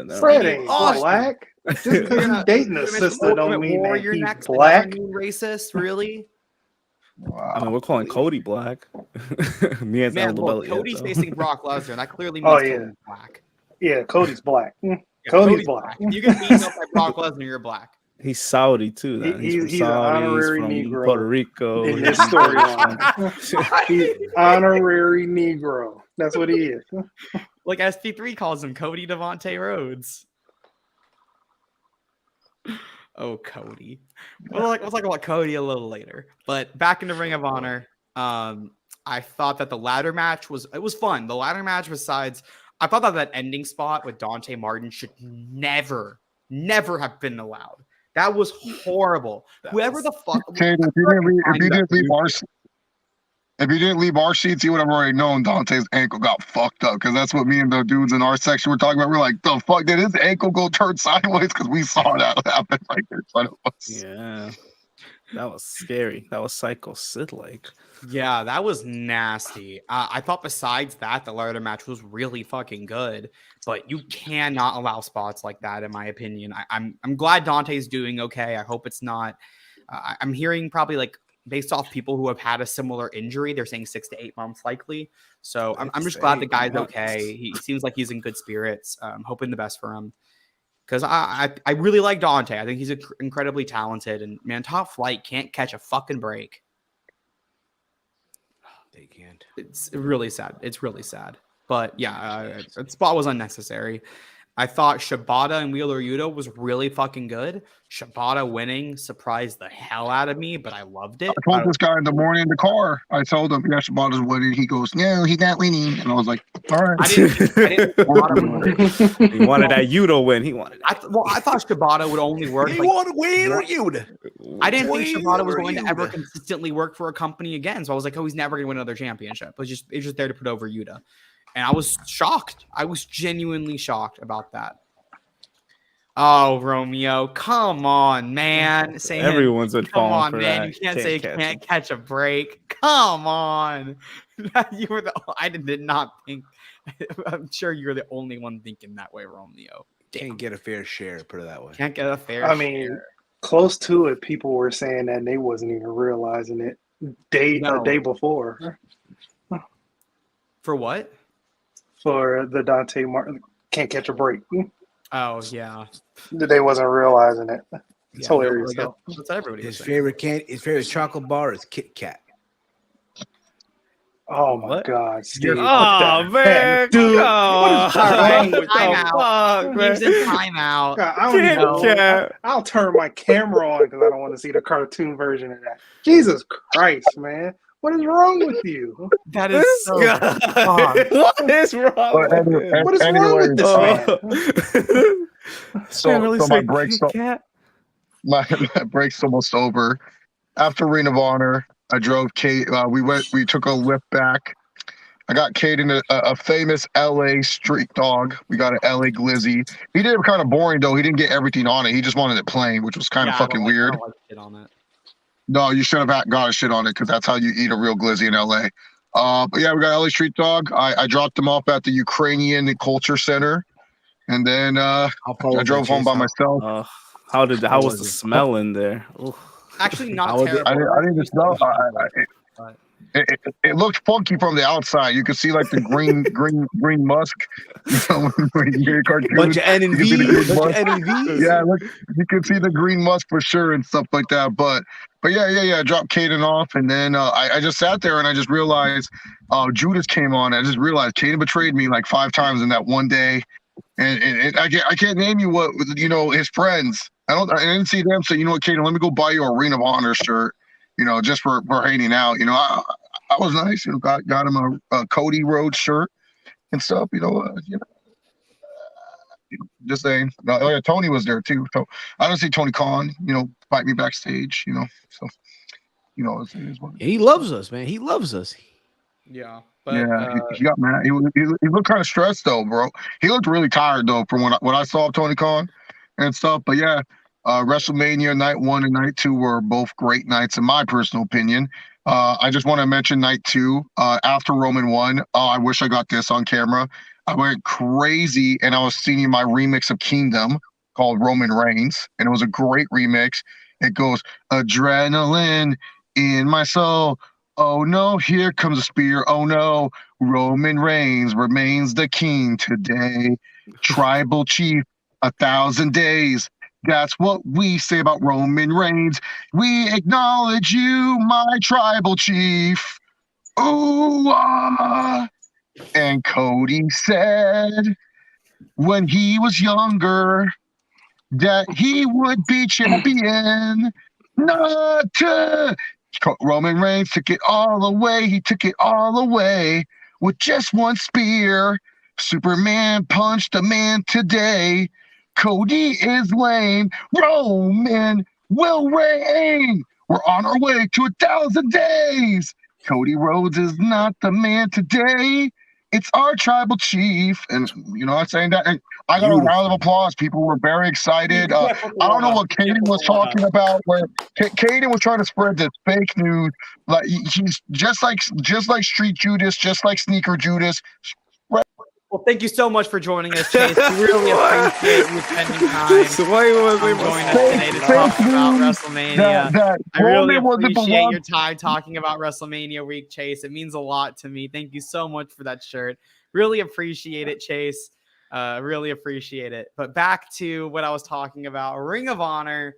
never Fred mind. ain't Austin. black. Just because You're you not- dating a you're sister don't Ultimate mean that Warrior he's next, black. another new racist, really? Wow. I mean, we're calling Cody black. Me and Man, Sam look, Labelle, Cody's so. facing Brock Lesnar. That clearly Oh, means yeah. Cody's black. Yeah, Cody's black. Yeah, Cody's black. If you get beaten up by Brock Lesnar, you're black. He's Saudi too. Then. He's from He's an Saudi. honorary He's from Negro Puerto Rico. in this storyline. He's honorary Negro. That's what he is. Like SP3 calls him Cody Devontae Rhodes. Oh, Cody. We'll talk about Cody a little later. But back in the Ring of Honor, I thought that the ladder match was fun. The ladder match, besides, I thought that ending spot with Dante Martin should never have been allowed. That was horrible. Whoever the fuck. Kaden, if you didn't leave our sheets, you would have already known Dante's ankle got fucked up, because that's what me and the dudes in our section were talking about. We're like, the fuck, did his ankle go turn sideways? Because we saw that happen right there in front of us. Yeah, that was scary. That was Psycho Sid like. Yeah, that was nasty. I thought besides that, the ladder match was really fucking good, but you cannot allow spots like that, in my opinion. I'm glad Dante's doing okay. I hope it's not. I'm hearing probably like based off people who have had a similar injury, they're saying 6 to 8 months likely. So I'm just glad the guy's okay. He seems like he's in good spirits. I'm hoping the best for him. Because I really like Dante. I think he's incredibly talented. And man, Top Flight can't catch a fucking break. They can't. It's really sad. It's really sad. But yeah, that spot was unnecessary. I thought Shibata and Wheeler Yuta was really fucking good. Shibata winning surprised the hell out of me, but I loved it. I told this guy in the morning in the car. I told him, yeah, Shibata's winning. He goes, no, he's not winning. And I was like, all right. I didn't want him. He wanted that Yuta win. He wanted. I thought Shibata would only work. He like, want to win or you? I didn't think Shibata was going to ever Yuta. consistently work for a company again. So I was like, oh, he's never going to win another championship. It's just there to put over Yuta. And I was shocked. I was genuinely shocked about that. Oh, Romeo, come on, man. Everyone's been Come falling on, for man. that. You can't say can't catch a break. Come on. You were I did not think. I'm sure you're the only one thinking that way, Romeo. Can't get a fair share, put it that way. Can't get a fair I mean, share. close to it, people were saying that and they wasn't even realizing it a day before For what? for the Dante Martin can't catch a break. Oh, yeah. They wasn't realizing it. It's Yeah, hilarious. that's what everybody was His saying. favorite chocolate bar is Kit Kat. Oh my What? God, Steve! Oh what the man, heck? Dude, what is wrong with Time you? out. man? He's in timeout. God, I don't even know. Kat. I'll turn my camera on because I don't want to see the cartoon version of that. Jesus Christ, man! What is wrong with you? That is This so guy. fucked. What is wrong? But with him? What is wrong with this man? So Really my say break's Kit Kat? my break's almost over. After Ring of Honor, I drove Kate. We took a lift back. I got Kaden a famous LA street dog. We got an LA glizzy. He did it kind of boring though. He didn't get everything on it. He just wanted it plain, which was kind of fucking weird. I don't like shit on it. No, you should have got a shit on it because that's how you eat a real glizzy in LA. But yeah, we got LA street dog. I dropped him off at the Ukrainian Culture Center, and then I drove home by myself. How was the was it? smell in there? Oof. Actually, not I would- terrible. I didn't smell. It looked funky from the outside. You could see like the green musk. You know, when you hear cartoons, Bunch of you can see the green musk. NVs. Yeah, look, you can see the green musk for sure and stuff like that. But yeah. I dropped Kaden off, and then I just sat there and I just realized Judas came on. I just realized Kaden betrayed me like 5 times in that one day, and I can't name you what his friends. I didn't see them. So you know what, Kaden, let me go buy you a Ring of Honor shirt. Just for hanging out. I was nice. Got him a Cody Rhodes shirt and stuff. Just saying. Oh, yeah, Tony was there too. So I don't see Tony Khan, fight me backstage, So, it is what it He is. loves us, man. He loves us. Yeah, but Yeah, he got mad. He looked kind of stressed though, bro. He looked really tired though from what I saw of Tony Khan and stuff. But yeah, WrestleMania night 1 and night 2 were both great nights in my personal opinion. I just want to mention night 2 after Roman won. I wish I got this on camera. I went crazy and I was singing my remix of Kingdom called Roman Reigns, and it was a great remix. It goes adrenaline in my soul. Oh no, here comes a spear. Oh no, Roman Reigns remains the king today. Tribal chief, 1,000 days. That's what we say about Roman Reigns. We acknowledge you, my tribal chief. Ooh, ah. And Cody said when he was younger that he would be champion. Not to Roman Reigns took it all away. He took it all away with just one spear. Superman punched a man today. Cody is lame. Roman will reign. We're on our way to 1,000 days. Cody Rhodes is not the man today. It's our tribal chief. And I'm saying that. And I got a round of applause. People were very excited. I don't know what Kaden was talking about. Where Kaden was trying to spread this fake news. Like he's just like Street Judas, just like Sneaker Judas. Well, thank you so much for joining us, Chase. We really appreciate you spending time joining us today to talk about WrestleMania. I really appreciate your time talking about WrestleMania week, Chase. It means a lot to me. Thank you so much for that shirt. Really appreciate it, Chase. Really appreciate it. But back to what I was talking about, Ring of Honor.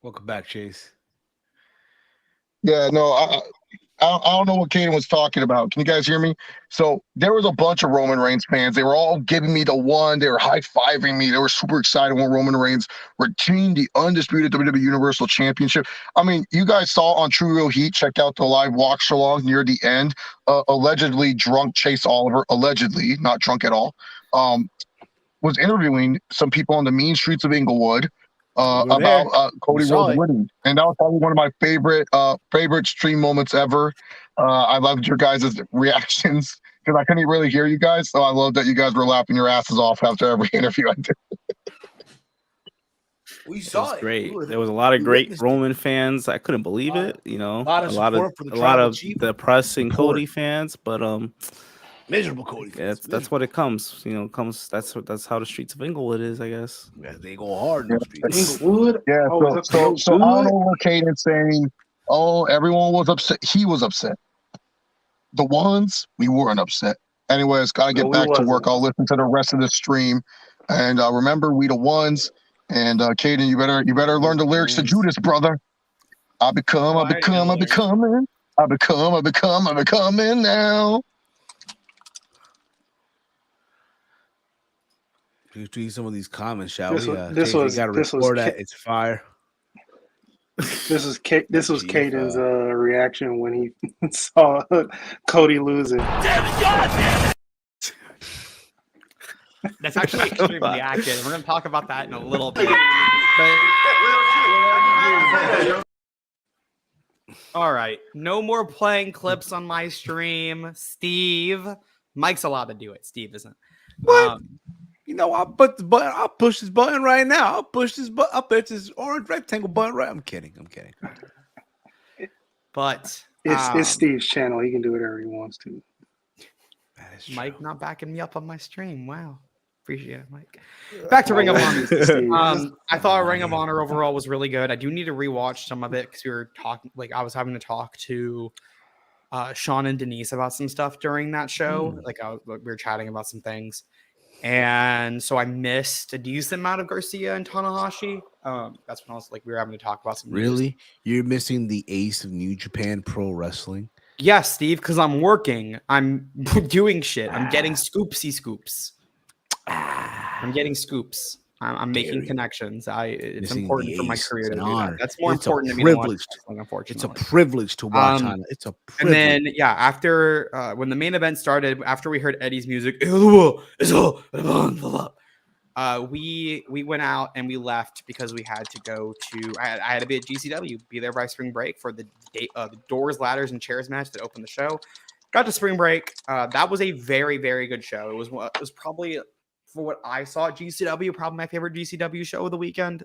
Welcome back, Chase. Yeah, no, I don't know what Kaden was talking about. Can you guys hear me? So there was a bunch of Roman Reigns fans. They were all giving me the one. They were high-fiving me. They were super excited when Roman Reigns retained the undisputed WWE Universal Championship. I mean, you guys saw on True Real Heat, checked out the live watch-along near the end. Allegedly drunk Chase Oliver, allegedly, not drunk at all, was interviewing some people on the mean streets of Inglewood about Cody Rhodes winning, and that was probably one of my favorite stream moments ever. I loved your guys' reactions because I couldn't really hear you guys, so I love that you guys were laughing your asses off after every interview I did. We saw it. Great. There was a lot of great Roman fans. I couldn't believe it. A lot of the pressing Cody fans, but miserable Cody fans. That's what it comes. That's how the streets of Inglewood is, I guess. Yeah, they go hard in the streets. Inglewood? Yeah, so I don't know what Kaden's saying. Oh, everyone was upset. He was upset. The ones, we weren't upset. Anyways, gotta get back to work. I'll listen to the rest of the stream. And remember, we the ones. And Kaden, you better learn the lyrics to Judas, brother. I become now. Please read some of these comments, shall we? This was it's fire. This was Kaden's reaction when he saw Cody losing. Damn it! That's actually extremely accurate. We're going to talk about that in a little bit. All right. No more playing clips on my stream. Steve. Mike's allowed to do it. Steve isn't. What? I'll push this button right now. I'll push this orange rectangle button right. I'm kidding. But it's Steve's channel. He can do whatever he wants to. Mike not backing me up on my stream. Wow. Appreciate it, Mike. Back to Ring of Honor. I thought Ring of Honor overall was really good. I do need to rewatch some of it because we were talking, I was having to talk to Sean and Denise about some stuff during that show. We were chatting about some things. And so I missed a decent amount of Garcia and Tanahashi. That's when I was we were having to talk about some Really? news. You're missing the ace of New Japan Pro Wrestling? Yes, Steve, because I'm working. I'm doing shit. I'm getting scoopsy scoops. I'm getting scoops. I'm making Dare you. connections. It's Missing the important for my ace. career It's to an do that. honor. That's more It's a important to me than watching privilege. wrestling, It's a unfortunately. privilege to watch Um, Hana. It's a And privilege. then, after when the main event started, after we heard Eddie's music, we went out and we left because we had to go to. I had to be at GCW, be there by spring break for the doors, ladders, and chairs match that opened the show. Got to spring break. That was a very, very good show. It was probably, for what I saw at GCW, probably my favorite GCW show of the weekend.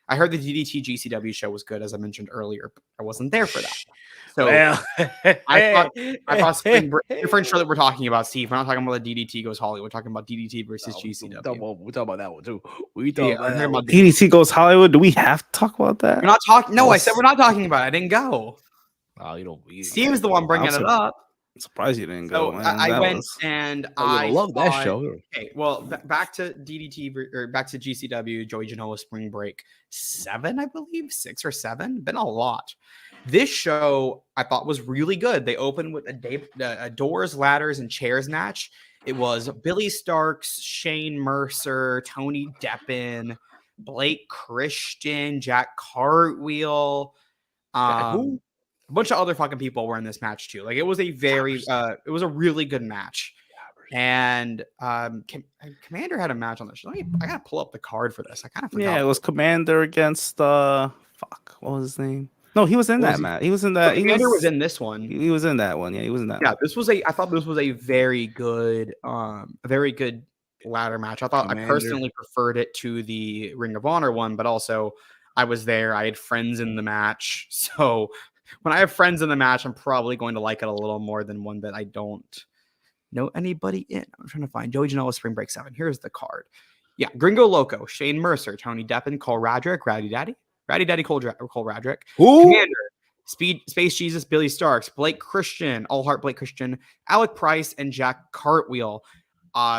I heard the DDT GCW show was good, as I mentioned earlier, but I wasn't there for that. So I thought spring break, different show that we're talking about, Steve. We're not talking about the DDT Goes Hollywood. We're talking about DDT versus GCW. We're talking about that one too. DDT Goes Hollywood. Do we have to talk about that? We're not talking. No, I said we're not talking about it. I didn't go. Oh, you don't. Steve's the one bringing it up. I'm surprised you didn't So go, man. I went and I love that thought- show. Okay, well, back to DDT or back to GCW, Joey Janela Spring Break 7, I believe, 6 or 7. Been a lot. This show I thought was really good. They opened with a doors, ladders, and chairs match. It was Billy Starks, Shane Mercer, Tony Deppen, Blake Christian, Jack Cartwheel. Who? A bunch of other fucking people were in this match too. Like, it was a really good match. And Commander had a match on the show. I gotta pull up the card for this. I kind of forgot. Yeah, it was Commander against what was his name? No, he was in that match. He was in that. Commander was in this one. He was in that one. Yeah, he was in that. Yeah, one. I thought this was a very good ladder match. I thought Commander. I personally preferred it to the Ring of Honor one, but also I was there. I had friends in the match, so when I have friends in the match, I'm probably going to like it a little more than one that I don't know anybody in. I'm trying to find Joey Janela Spring Break 7. Here's the card. Yeah, Gringo Loco, Shane Mercer, Tony Deppen, Cole Radrick, Rowdy Daddy, Cole Radrick, Who? Commander, Space Jesus, Billy Starks, Blake Christian, All Heart Blake Christian, Alec Price, and Jack Cartwheel.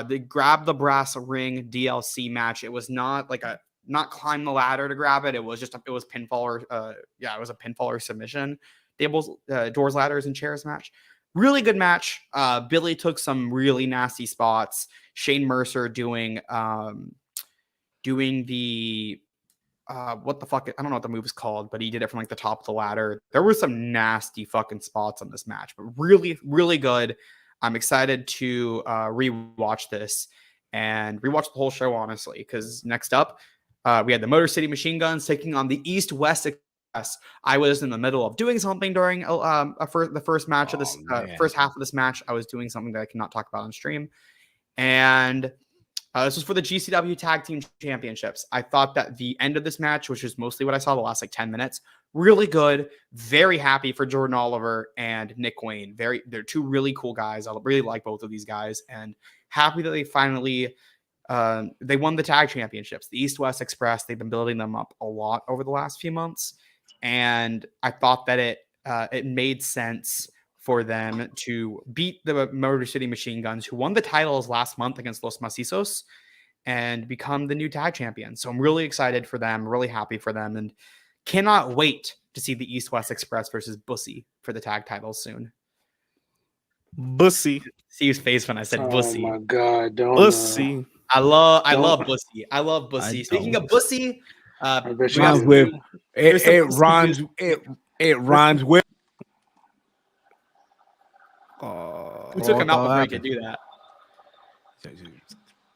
They grabbed the brass ring DLC match. It was not like not climb the ladder to grab it. It was just it was pinfall or it was a pinfall or submission. Tables, doors, ladders, and chairs match. Really good match. Billy took some really nasty spots. Shane Mercer doing the what the fuck? I don't know what the move is called, but he did it from like the top of the ladder. There were some nasty fucking spots on this match, but really, really good. I'm excited to rewatch this and rewatch the whole show, honestly, because next up, we had the Motor City Machine Guns taking on the East West Express. I was in the middle of doing something during the first match of this first half of this match. I was doing something that I cannot talk about on stream, and this was for the GCW Tag Team Championships. I thought that the end of this match, which is mostly what I saw the last like 10 minutes, really good. Very happy for Jordan Oliver and Nick Wayne. They're two really cool guys. I really like both of these guys, and happy that they finally they won the tag championships. The East West Express, they've been building them up a lot over the last few months, and I thought that it made sense for them to beat the Motor City Machine Guns, who won the titles last month against Los Macizos, and become the new tag champions. So I'm really excited for them, really happy for them, and cannot wait to see the East West Express versus Bussy for the tag titles soon. Bussy. See his face when I said Bussy. Oh my god, don't Bussy. I love Bussy. I love Bussy. I Speaking don't. of Bussy, I bet you Rhymes do. with There's some it Bussy rhymes it rhymes with. who took him out before he could do that?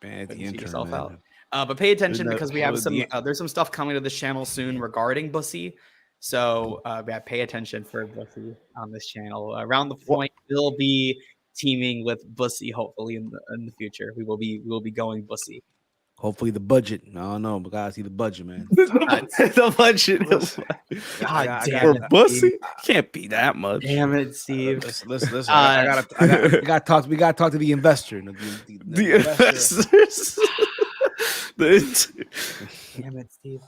Man, the Couldn't see intern, yourself man. out. But pay attention That because we have was some. the- There's some stuff coming to this channel soon regarding Bussy. So pay attention for Bussy on this channel. Around the Point will be teaming with Bussy. Hopefully in the future, we will be going Bussy. Hopefully the budget. I don't know, but gotta see the budget, man. The budget. God For damn it, Bussy? Steve. Can't be that much. Damn it, Steve. Listen. We gotta talk to the investor. The investors. Damn it, Steve.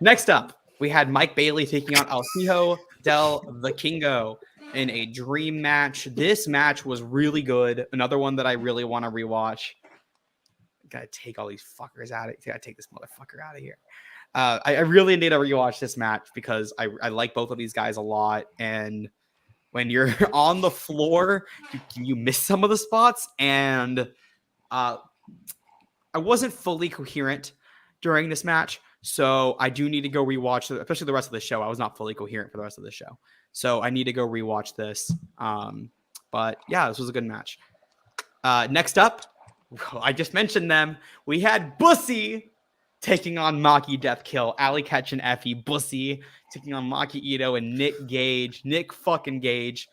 Next up, we had Mike Bailey taking on El Hijo del Vikingo in a dream match. This match was really good. Another one that I really want to rewatch. Gotta take all these fuckers out of here. Gotta take this motherfucker out of here. I really need to rewatch this match because I like both of these guys a lot. And when you're on the floor, you miss some of the spots. And I wasn't fully coherent during this match. So I do need to go rewatch, especially the rest of the show. I was not fully coherent for the rest of the show. So I need to go rewatch this. But yeah, this was a good match. Next up, I just mentioned them. We had Bussy taking on Maki Death Kill. Alley Catch and Effie. Bussy taking on Maki Ito and Nick Gage. Nick fucking Gage.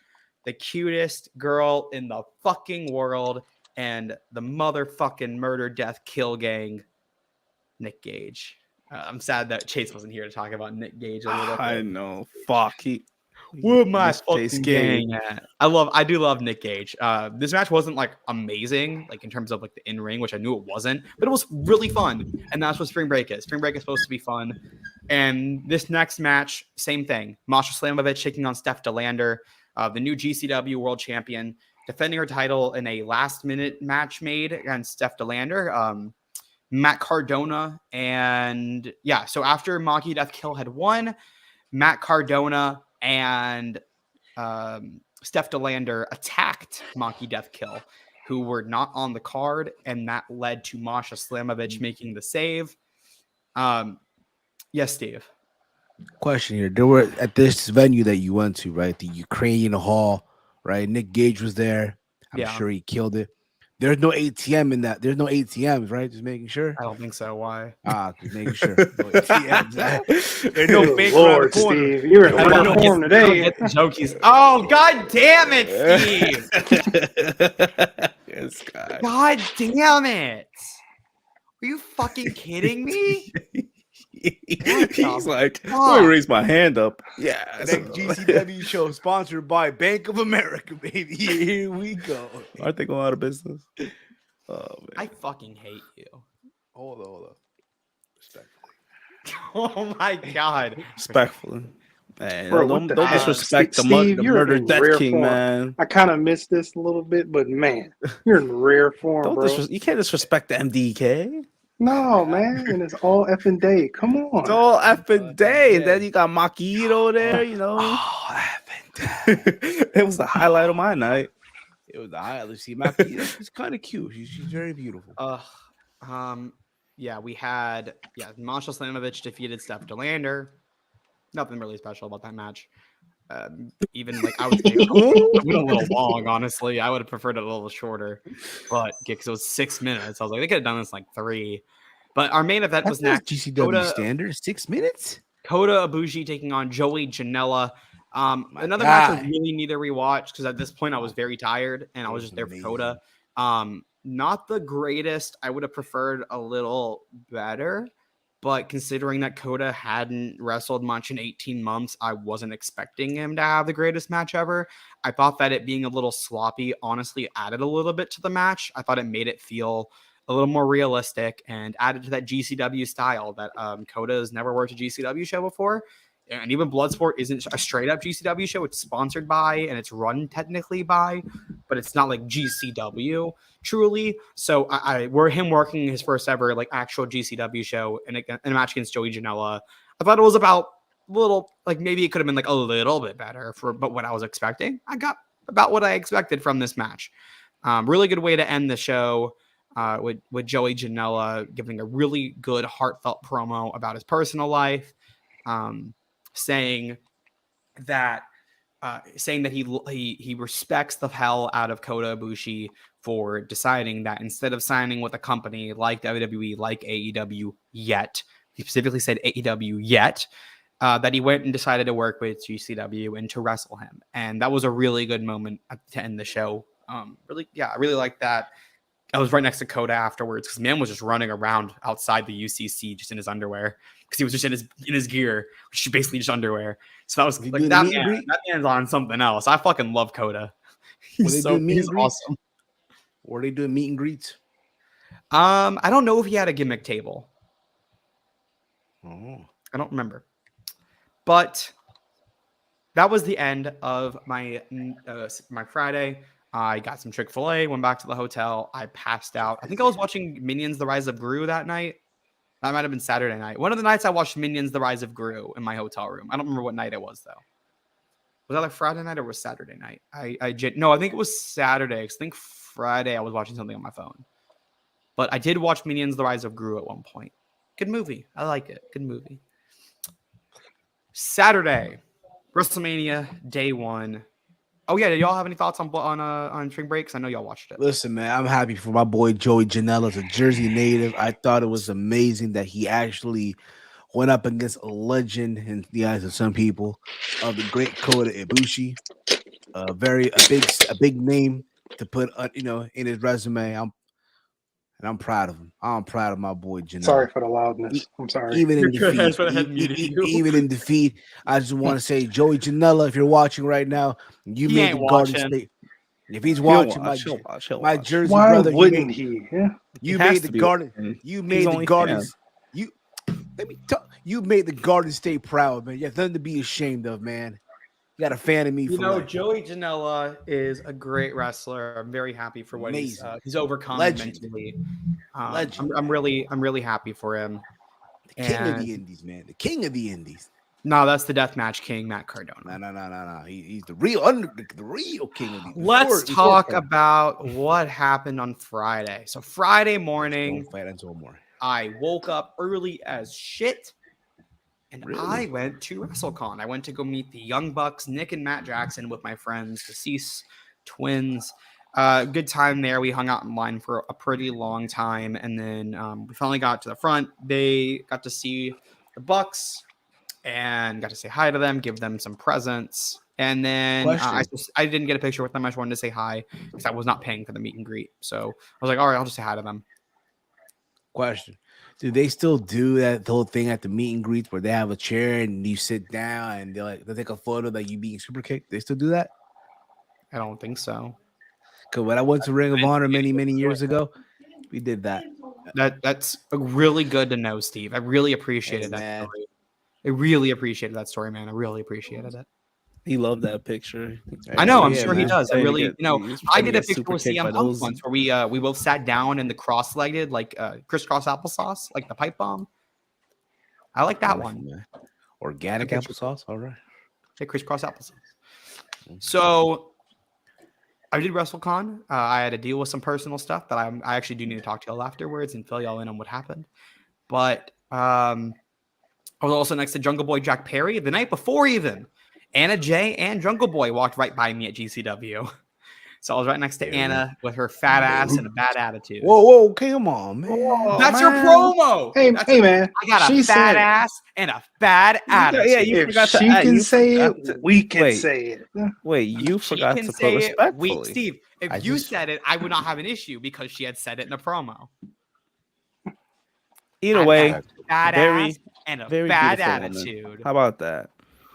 The cutest girl in the fucking world. And the motherfucking murder, death, kill gang. Nick Gage. I'm sad that Chase wasn't here to talk about Nick Gage a little bit. I know. Fuck. Where my Miss Chase fucking Gage. gang at? I do love Nick Gage. This match wasn't like amazing, like in terms of like the in-ring, which I knew it wasn't, but it was really fun. And that's what Spring Break is. Spring Break is supposed to be fun. And this next match, same thing. Masha Slamovich taking on Steph DeLander, the new GCW world champion, defending her title in a last-minute match made against Steph DeLander. Matt Cardona, and yeah, so after Maki Death Kill had won, Matt Cardona and Steph DeLander attacked Maki Death Kill, who were not on the card, and that led to Masha Slamovich making the save. Yes, Steve. Question here. There were at this venue that you went to, right? The Ukrainian Hall, right? Nick Gage was there. I'm sure he killed it. There's no ATM in that. There's no ATMs, right? Just making sure. I don't think so. Why? Just making sure. No ATMs. There's no fake Lord, Steve, you're in rare form today. Oh, god damn it, Steve! This guy. God damn it! Are you fucking kidding me? He's like, let me raise my hand up. Yeah. Next GCW show sponsored by Bank of America, baby. Here we go. Aren't they going out of business? Oh, man. I fucking hate you. Hold on. Respectfully. Oh my god. Respectfully. Man, Bro, don't what the hell? disrespect the Steve, you're murder in death rare king, form. man. I kind of missed this a little bit, but man, you're in rare form, bro. You can't disrespect the MDK. No, man, and it's all effing day. Come on. It's all effing day. And then you got Makito there, you know. Oh, effing day. It was the highlight of my night. It was the highlight. See, Maki, she's kind of cute. She's very beautiful. Yeah, we had Masha Slamovich defeated Steph DeLander. Nothing really special about that match. Even like I would say it went a little long, honestly. I would have preferred it a little shorter, but because it was 6 minutes, I was like, they could have done this in like 3. But our main event was next. GCW standard 6 minutes. Kota Ibushi taking on Joey Janela. Another match I really need to rewatch because at this point I was very tired and I was just there for Kota. Not the greatest. I would have preferred a little better. But considering that Kota hadn't wrestled much in 18 months, I wasn't expecting him to have the greatest match ever. I thought that it being a little sloppy honestly added a little bit to the match. I thought it made it feel a little more realistic and added to that GCW style that Kota has never worked a GCW show before. And even Bloodsport isn't a straight up GCW show. It's sponsored by and it's run technically by, but it's not like GCW truly. So we're him working his first ever like actual GCW show in a match against Joey Janela. I thought it was about a little, like maybe it could have been like a little bit better but what I was expecting, I got about what I expected from this match. Really good way to end the show with Joey Janela giving a really good heartfelt promo about his personal life. Saying that he respects the hell out of Kota Ibushi for deciding that instead of signing with a company like WWE, like AEW yet, he specifically said AEW yet, that he went and decided to work with GCW and to wrestle him. And that was a really good moment to end the show. I really liked that. I was right next to Kota afterwards because man was just running around outside the UCC just in his underwear because he was just in his gear, which is basically just underwear. So that was like that man's on something else. I fucking love Kota. He's awesome. Or they doing meet and greets? I don't know if he had a gimmick table. Oh, I don't remember. But that was the end of my Friday. I got some Chick-fil-A, went back to the hotel. I passed out. I think I was watching Minions: The Rise of Gru that night. That might have been Saturday night. One of the nights I watched Minions: The Rise of Gru in my hotel room. I don't remember what night it was, though. Was that like Friday night or was Saturday night? No, I think it was Saturday. I think Friday I was watching something on my phone. But I did watch Minions: The Rise of Gru at one point. Good movie. I like it. Good movie. Saturday, WrestleMania Day 1. Oh yeah, did y'all have any thoughts on Spring Breaks? I know y'all watched it. Listen, man, I'm happy for my boy Joey Janela as a Jersey native. I thought it was amazing that he actually went up against a legend in the eyes of some people, of the great Kota Ibushi. A big name to put in his resume. I'm proud of him. I'm proud of my boy Janela. Sorry for the loudness. I'm sorry. Even in You're good. defeat, That's what I had muted you. even in defeat, I just want to say, Joey Janela, if you're watching right now, you He made ain't the Garden watching. State. If he's He'll watching, watch, he'll my watch. Jersey Why brother, wouldn't he? Yeah. you has made to the be Garden. watching. You He's made the only Gardens. fan. You made the Garden State proud, man. You have nothing to be ashamed of, man. You got a fan of me You for know, life. Joey Janela is a great wrestler. I'm very happy for what he's overcome Legend. mentally. Legend. I'm really happy for him. The king of And- the Indies, man. The king of the Indies. No, that's the Deathmatch King, Matt Cardona. No. He's the real king of the. Let's talk about what happened on Friday. So Friday morning, Don't fight until more. I woke up early as shit, and Really? I went to WrestleCon. I went to go meet the Young Bucks, Nick and Matt Jackson, with my friends, deceased twins. Good time there. We hung out in line for a pretty long time, and then we finally got to the front. They got to see the Bucks and got to say hi to them, give them some presents. And then I didn't get a picture with them. I just wanted to say hi because I was not paying for the meet and greet. So I was like, all right, I'll just say hi to them. Question: do they still do that whole thing at the meet and greets where they have a chair and you sit down and they take a photo that you being super kicked? They still do that? I don't think so. Because when I went to Ring of Honor many years ago, we did that. That's really good to know, Steve. I really appreciated that man. story. I really appreciated that story, man. I really appreciated it. He loved that picture. I know. I'm Yeah, sure he man. does. I really, I did a picture super with kicked by CM Punk those. once where we both sat down in the cross-legged, like crisscross applesauce, like the pipe bomb. I like that Wonderful, one. man. Organic Good picture. applesauce. All right. Say crisscross applesauce. So I did WrestleCon. I had to deal with some personal stuff that I actually do need to talk to y'all afterwards and fill y'all in on what happened. But I was also next to Jungle Boy Jack Perry the night before even. Anna Jay and Jungle Boy walked right by me at GCW. So I was right next to Anna with her fat ass and a bad attitude. Whoa, come on, man. That's your promo. Hey, man. I got a fat ass and a bad attitude. Yeah, you If forgot to she add- can you say forgot it, to- we can wait. say it. Wait, you She forgot can to put say it. respectfully. Steve, if you said it, I would not have an issue because she had said it in a promo. Either I way, got a bad very, ass and a very bad beautiful woman. attitude. How about that?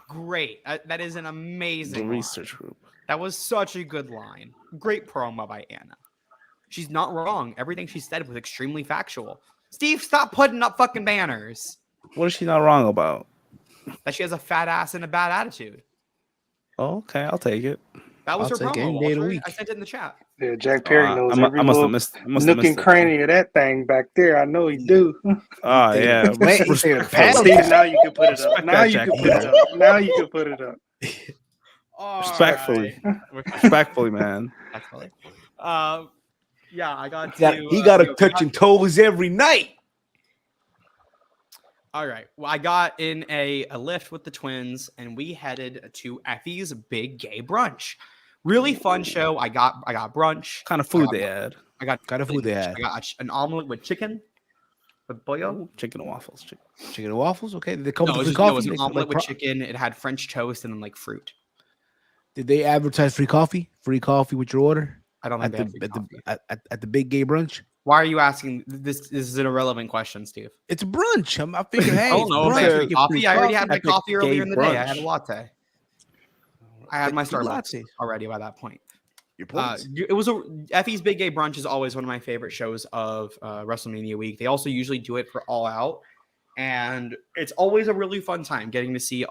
Great. That is an The amazing line. research group. That was such a good line. Great promo by Anna. She's not wrong. Everything she said was extremely factual. Steve, stop putting up fucking banners. What is she not wrong about? That she has a fat ass and a bad attitude. Oh, okay, I'll take it. That was I'll her take promo. any day of the Walter. week. I sent it in the chat. Yeah, Jack Perry knows I every must little have missed. I must have nook and missed it. cranny of that thing back there. I know he do. Oh yeah, man. He said Steve, now you can put it up. Respect Now that, you Jack can put it up. Now you can put it up. Respectfully. Respectfully, man. Respectfully. Yeah, I got He got, to. he got a touching toes every night. All right. Well, I got in a lift with the twins, and we headed to Effie's Big Gay Brunch. Really fun show. I got brunch. What kind of food they had? I got Kind of food they had. I got an omelet with chicken, with pollo. Chicken and waffles. Chicken and waffles. Okay. Did they come No, it with was, free no, it coffee? was an They- omelet like, with chicken. It had French toast and then like fruit. Did they advertise free coffee? Free coffee with your order I don't think at they the had free coffee. at the Big Gay Brunch? Why are you asking? This is an irrelevant question, Steve. It's a brunch. I figured, hey, I don't know if they had free get coffee. I already had my Epic coffee earlier Gay in the day. I had a Brunch. latte. I had my Two Starbucks lattes. already by that point. Your points. It was Effie's Big Gay Brunch is always one of my favorite shows of WrestleMania week. They also usually do it for All Out, and it's always a really fun time getting to see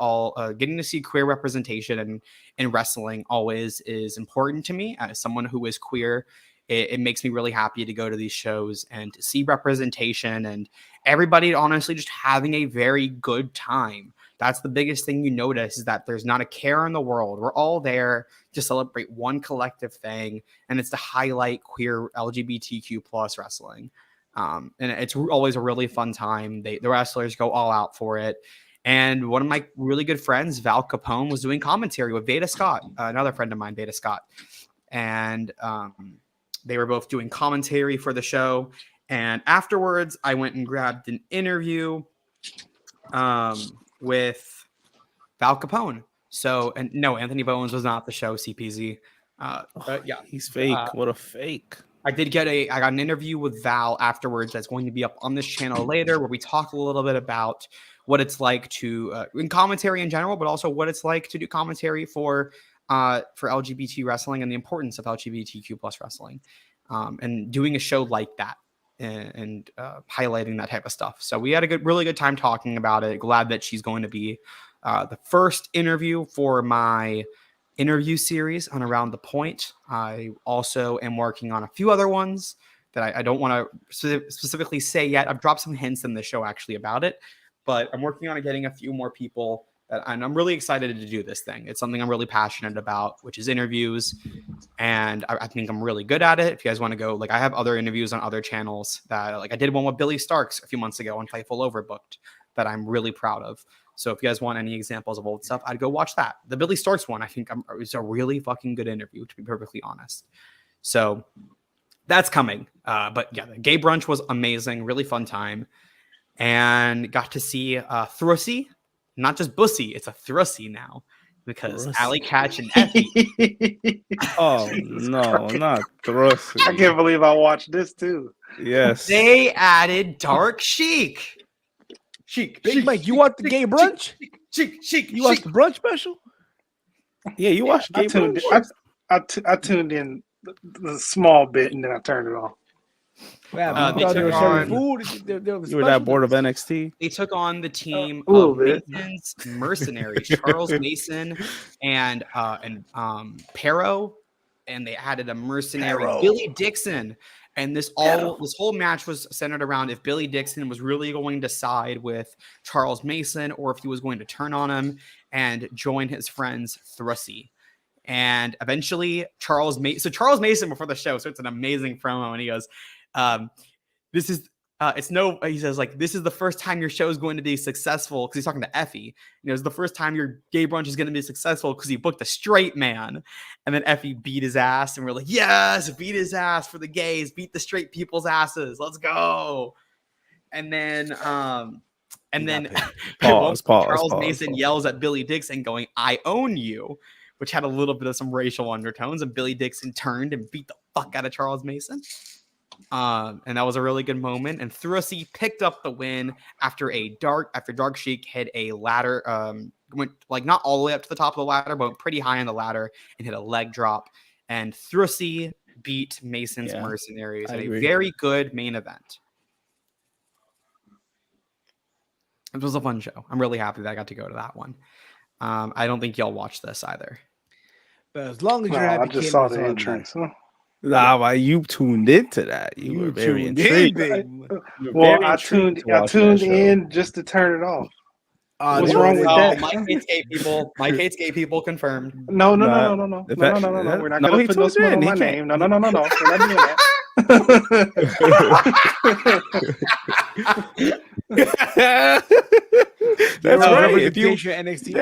queer representation in wrestling. Always is important to me as someone who is queer. It makes me really happy to go to these shows and to see representation and everybody honestly just having a very good time. That's the biggest thing you notice is that there's not a care in the world. We're all there to celebrate one collective thing, and it's to highlight queer LGBTQ plus wrestling. And it's always a really fun time. The wrestlers go all out for it. And one of my really good friends, Val Capone, was doing commentary with Beta Scott, another friend of mine, Beta Scott. And they were both doing commentary for the show. And afterwards, I went and grabbed an interview with Val Capone. So, and no, Anthony Bowens was not the show, CPZ. Yeah, he's fake. What a fake. I got an interview with Val afterwards that's going to be up on this channel later, where we talk a little bit about what it's like to in commentary in general, but also what it's like to do commentary for LGBT wrestling and the importance of LGBTQ plus wrestling, and doing a show like that and highlighting that type of stuff. So we had a really good time talking about it. Glad that she's going to be the first interview for my interview series on Around the Point. I also am working on a few other ones that I don't want to specifically say yet. I've dropped some hints in the show actually about it, but I'm working on getting a few more people and I'm really excited to do this thing. It's something I'm really passionate about, which is interviews. And I think I'm really good at it. If you guys want to go, I have other interviews on other channels that I did one with Billy Starks a few months ago on Fightful Overbooked that I'm really proud of. So if you guys want any examples of old stuff, I'd go watch that. The Billy Starks one, I think it's a really fucking good interview, to be perfectly honest. So that's coming. But yeah, the gay brunch was amazing. Really fun time. And got to see Thrusy. Not just Bussy, it's a Thrusy now. Because Alley Catch and Effie. Oh, no, not Thrusy. I can't believe I watched this too. Yes. They added Dark Sheik. Big Mike, you want the gay brunch? Chic. You watched the brunch special? Yeah, you watched gay brunch? I tuned in the small bit and then I turned it off. They took on food. You were that bored of NXT? They took on the team of Mason's mercenaries, Charles Mason and Pero, and they added a mercenary, Billy Dixon. And this whole match was centered around if Billy Dixon was really going to side with Charles Mason or if he was going to turn on him and join his friends Thrusy. And eventually Charles Mason before the show, so it's an amazing promo, and he goes, this is he says, this is the first time your show is going to be successful, because he's talking to Effie. It's the first time your gay brunch is going to be successful because he booked a straight man. And then Effie beat his ass, and we're like, yes, beat his ass for the gays, beat the straight people's asses, let's go. And then Charles Mason yells at Billy Dixon going, I own you, which had a little bit of some racial undertones, and Billy Dixon turned and beat the fuck out of Charles Mason. And that was a really good moment. And Thrusy picked up the win after Dark Sheik hit a ladder, went not all the way up to the top of the ladder, but pretty high on the ladder and hit a leg drop. And Thrusy beat Mason's mercenaries in a very good main event. It was a fun show. I'm really happy that I got to go to that one. I don't think y'all watched this either. But as long as you're happy, I just saw the entrance. Nah, you tuned into that. You were very intrigued. I tuned in just to turn it off. What's wrong with that? Mike hates gay people. Mike hates gay people. Confirmed. No. We're not going to put no smoke on my name. No. We're not doing that. That's right. If you NXT,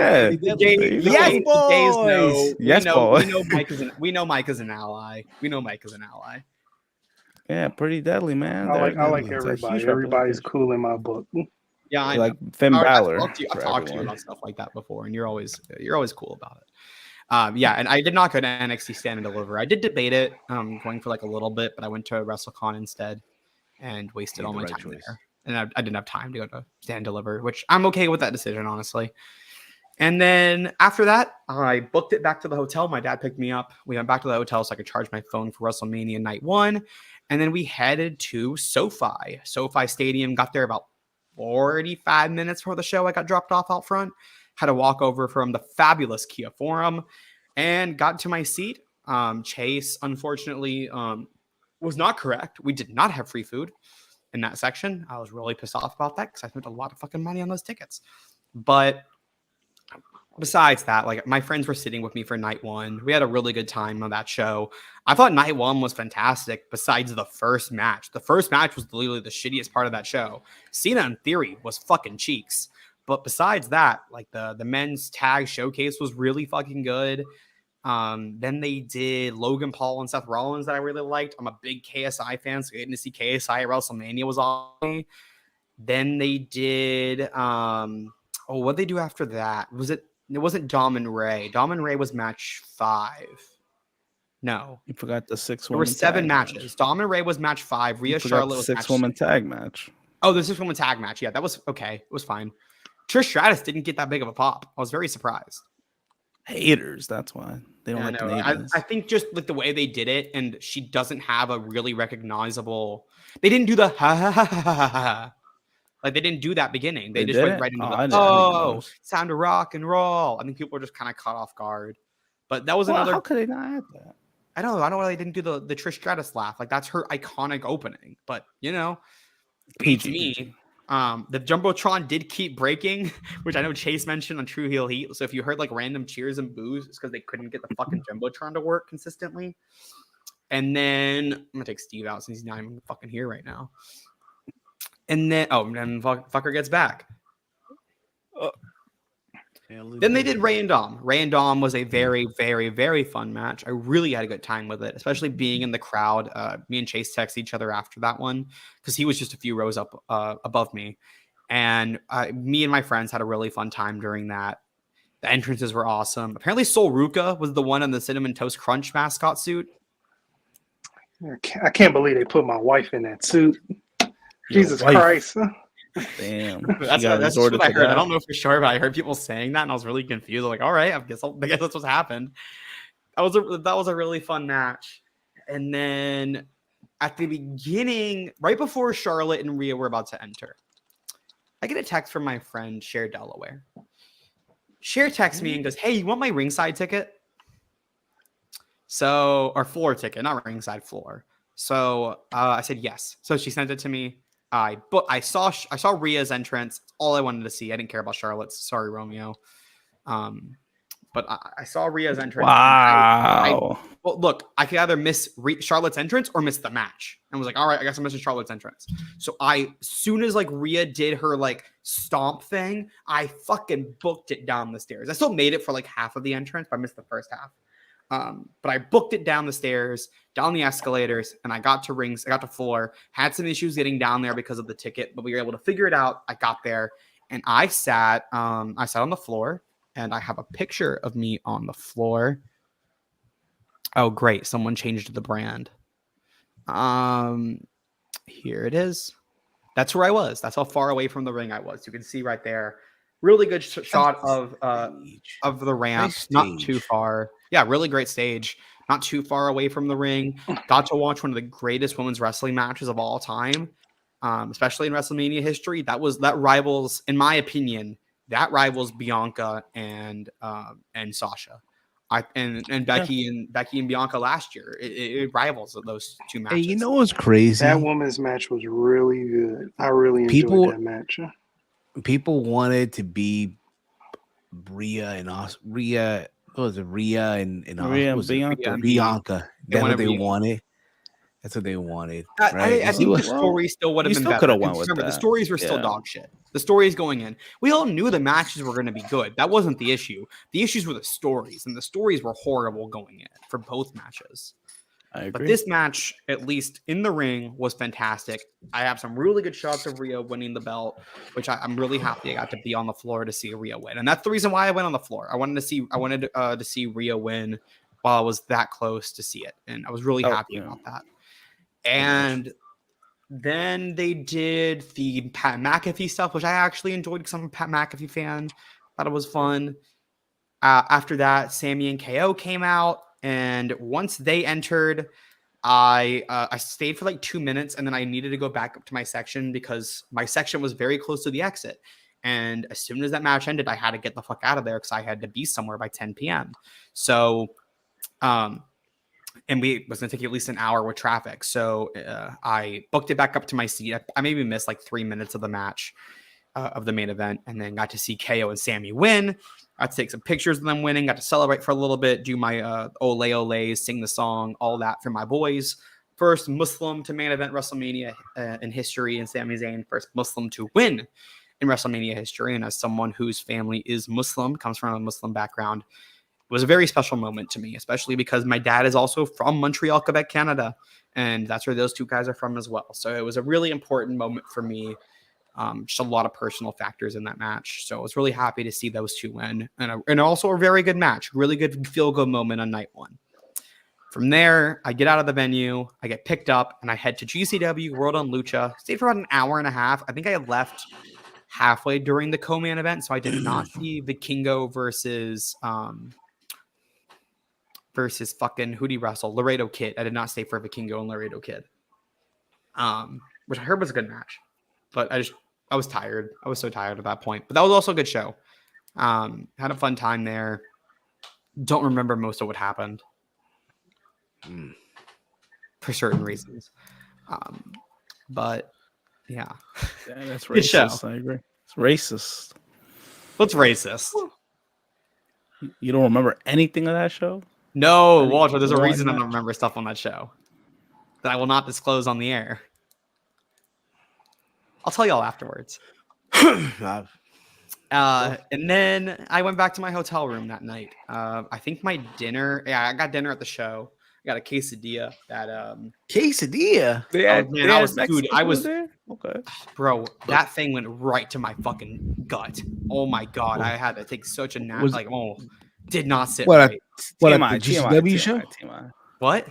yes, boys. We know Mike is an ally. Yeah, pretty deadly, man. I like everybody. Everybody's cool in my book. Yeah, I like Finn Balor. I've talked to you about stuff like that before, and you're always cool about it. Yeah, and I did not go to NXT Stand and Deliver. I did debate it, going for a little bit, but I went to WrestleCon instead and wasted all my time there. And I didn't have time to go to Stand and Deliver, which I'm okay with that decision, honestly. And then after that, I booked it back to the hotel. My dad picked me up. We went back to the hotel so I could charge my phone for WrestleMania Night 1. And then we headed to SoFi Stadium. Got there about 45 minutes before the show. I got dropped off out front. Had to walk over from the fabulous Kia Forum and got to my seat. Chase, unfortunately, was not correct. We did not have free food in that section. I was really pissed off about that because I spent a lot of fucking money on those tickets. But besides that, like my friends were sitting with me for night one. We had a really good time on that show. I thought night one was fantastic. Besides the first match was literally the shittiest part of that show. Cena in theory was fucking cheeks, but besides that, like the men's tag showcase was really fucking good. Then they did Logan Paul and Seth Rollins that I really liked. I'm a big KSI fan, so getting to see KSI at WrestleMania was awesome. Then they did what they do after that? It wasn't Dom and Ray. Dom and Ray was match 5. No. You forgot the 6 There woman were 7 tag match. match. Dom and Ray was match 5. Rhea Charlotte was 6 woman tag match. Oh, the 6 woman tag match. Yeah, that was okay. It was fine. Trish Stratus didn't get that big of a pop. I was very surprised. Haters, that's why. They don't like the natives. I think just like the way they did it, and she doesn't have a really recognizable. They didn't do the ha ha ha ha ha ha. Like they didn't do that beginning. They just went right into it's time to rock and roll. I think people were just kind of caught off guard. But that was another. How could they not add that? I don't know why they didn't do the Trish Stratus laugh. Like that's her iconic opening. But beats me. The Jumbotron did keep breaking, which I know Chase mentioned on True Heel Heat. So if you heard like random cheers and boos, it's because they couldn't get the fucking Jumbotron to work consistently. And then I'm gonna take Steve out since he's not even fucking here right now. And then fucker gets back. Then they did Ray and Dom. Ray and Dom was a very, very, very fun match. I really had a good time with it, especially being in the crowd. Me and Chase texted each other after that one because he was just a few rows up above me. And me and my friends had a really fun time during that. The entrances were awesome. Apparently Sol Ruka was the one in the Cinnamon Toast Crunch mascot suit. I can't believe they put my wife in that suit. Jesus Christ. Damn. That's what I heard. I don't know for sure, but I heard people saying that and I was really confused. I'm like, all right, I guess that's what's happened. That was a really fun match. And then at the beginning, right before Charlotte and Rhea were about to enter, I get a text from my friend Cher Delaware. Cher texts me and goes, "Hey, you want my ringside ticket?" Or floor ticket, not ringside, floor. So I said yes. So she sent it to me. I saw Rhea's entrance. All I wanted to see. I didn't care about Charlotte's. Sorry, Romeo. But I saw Rhea's entrance. Wow. Well, look, I could either miss Charlotte's entrance or miss the match. And was like, all right, I guess I'm missing Charlotte's entrance. So as soon as like Rhea did her like stomp thing, I fucking booked it down the stairs. I still made it for like half of the entrance, but I missed the first half. But I booked it down the stairs, down the escalators, and I got to floor. Had some issues getting down there because of the ticket, but we were able to figure it out. I got there and I sat on the floor, and I have a picture of me on the floor. Oh, great. Someone changed the brand. Here it is. That's where I was. That's how far away from the ring I was. You can see right there. Really good shot of the ramp. Nice, not too far. Yeah, really great stage. Not too far away from the ring. Got to watch one of the greatest women's wrestling matches of all time, especially in WrestleMania history. That rivals, in my opinion, Bianca and Sasha. Becky and Bianca last year. It rivals those two matches. Hey, you know what's crazy? That women's match was really good. I really enjoyed that match. People wanted to be Rhea and Rhea. What was it? Rhea and Bianca. That's what they wanted. That's what they wanted. Right? I think the story still would have been better. The stories were still dog shit. The stories going in. We all knew the matches were going to be good. That wasn't the issue. The issues were the stories, and the stories were horrible going in for both matches. I agree. But this match, at least in the ring, was fantastic. I have some really good shots of Rhea winning the belt, which I'm really happy I got to be on the floor to see Rhea win. And that's the reason why I went on the floor. I wanted to see Rhea win while I was that close to see it. And I was really happy about that. And then they did the Pat McAfee stuff, which I actually enjoyed because I'm a Pat McAfee fan. Thought it was fun. After that, Sammy and KO came out. And once they entered, I stayed for like 2 minutes, and then I needed to go back up to my section because my section was very close to the exit. And as soon as that match ended, I had to get the fuck out of there because I had to be somewhere by 10 p.m. So, and we was going to take at least an hour with traffic. So I booked it back up to my seat. I maybe missed like 3 minutes of the match. of the main event, and then got to see KO and Sammy win. Got to take some pictures of them winning. Got to celebrate for a little bit, do my ole ole's, sing the song, all that for my boys. First Muslim to main event WrestleMania in history, and Sami Zayn, first Muslim to win in WrestleMania history. And as someone whose family is Muslim, comes from a Muslim background, it was a very special moment to me, especially because my dad is also from Montreal, Quebec, Canada. And that's where those two guys are from as well. So it was a really important moment for me. Just a lot of personal factors in that match. So I was really happy to see those two win. And also a very good match. Really good feel-good moment on night one. From there, I get out of the venue. I get picked up, and I head to GCW, World on Lucha. Stayed for about an hour and a half. I think I left halfway during the co-main event, so I did not see Vikingo versus fucking who'd he wrestle? Laredo Kid. I did not stay for Vikingo and Laredo Kid. Which I heard was a good match. But I was tired. I was so tired at that point. But that was also a good show. Had a fun time there. Don't remember most of what happened. For certain reasons. But yeah. That's Good show. racist. I agree. It's racist. What's racist? You don't remember anything of that show? No, Walter, there's a One reason I don't match. remember stuff on that show that I will not disclose on the air. I'll tell y'all afterwards. And then I went back to my hotel room that night. I think my dinner, I got dinner at the show. I got a quesadilla that Quesadilla. I was there. Okay. bro, that thing went right to my fucking gut. Oh my god, I had to take such a nap. Did not sit What, right. What TMI, at the GCW show? TMI. What?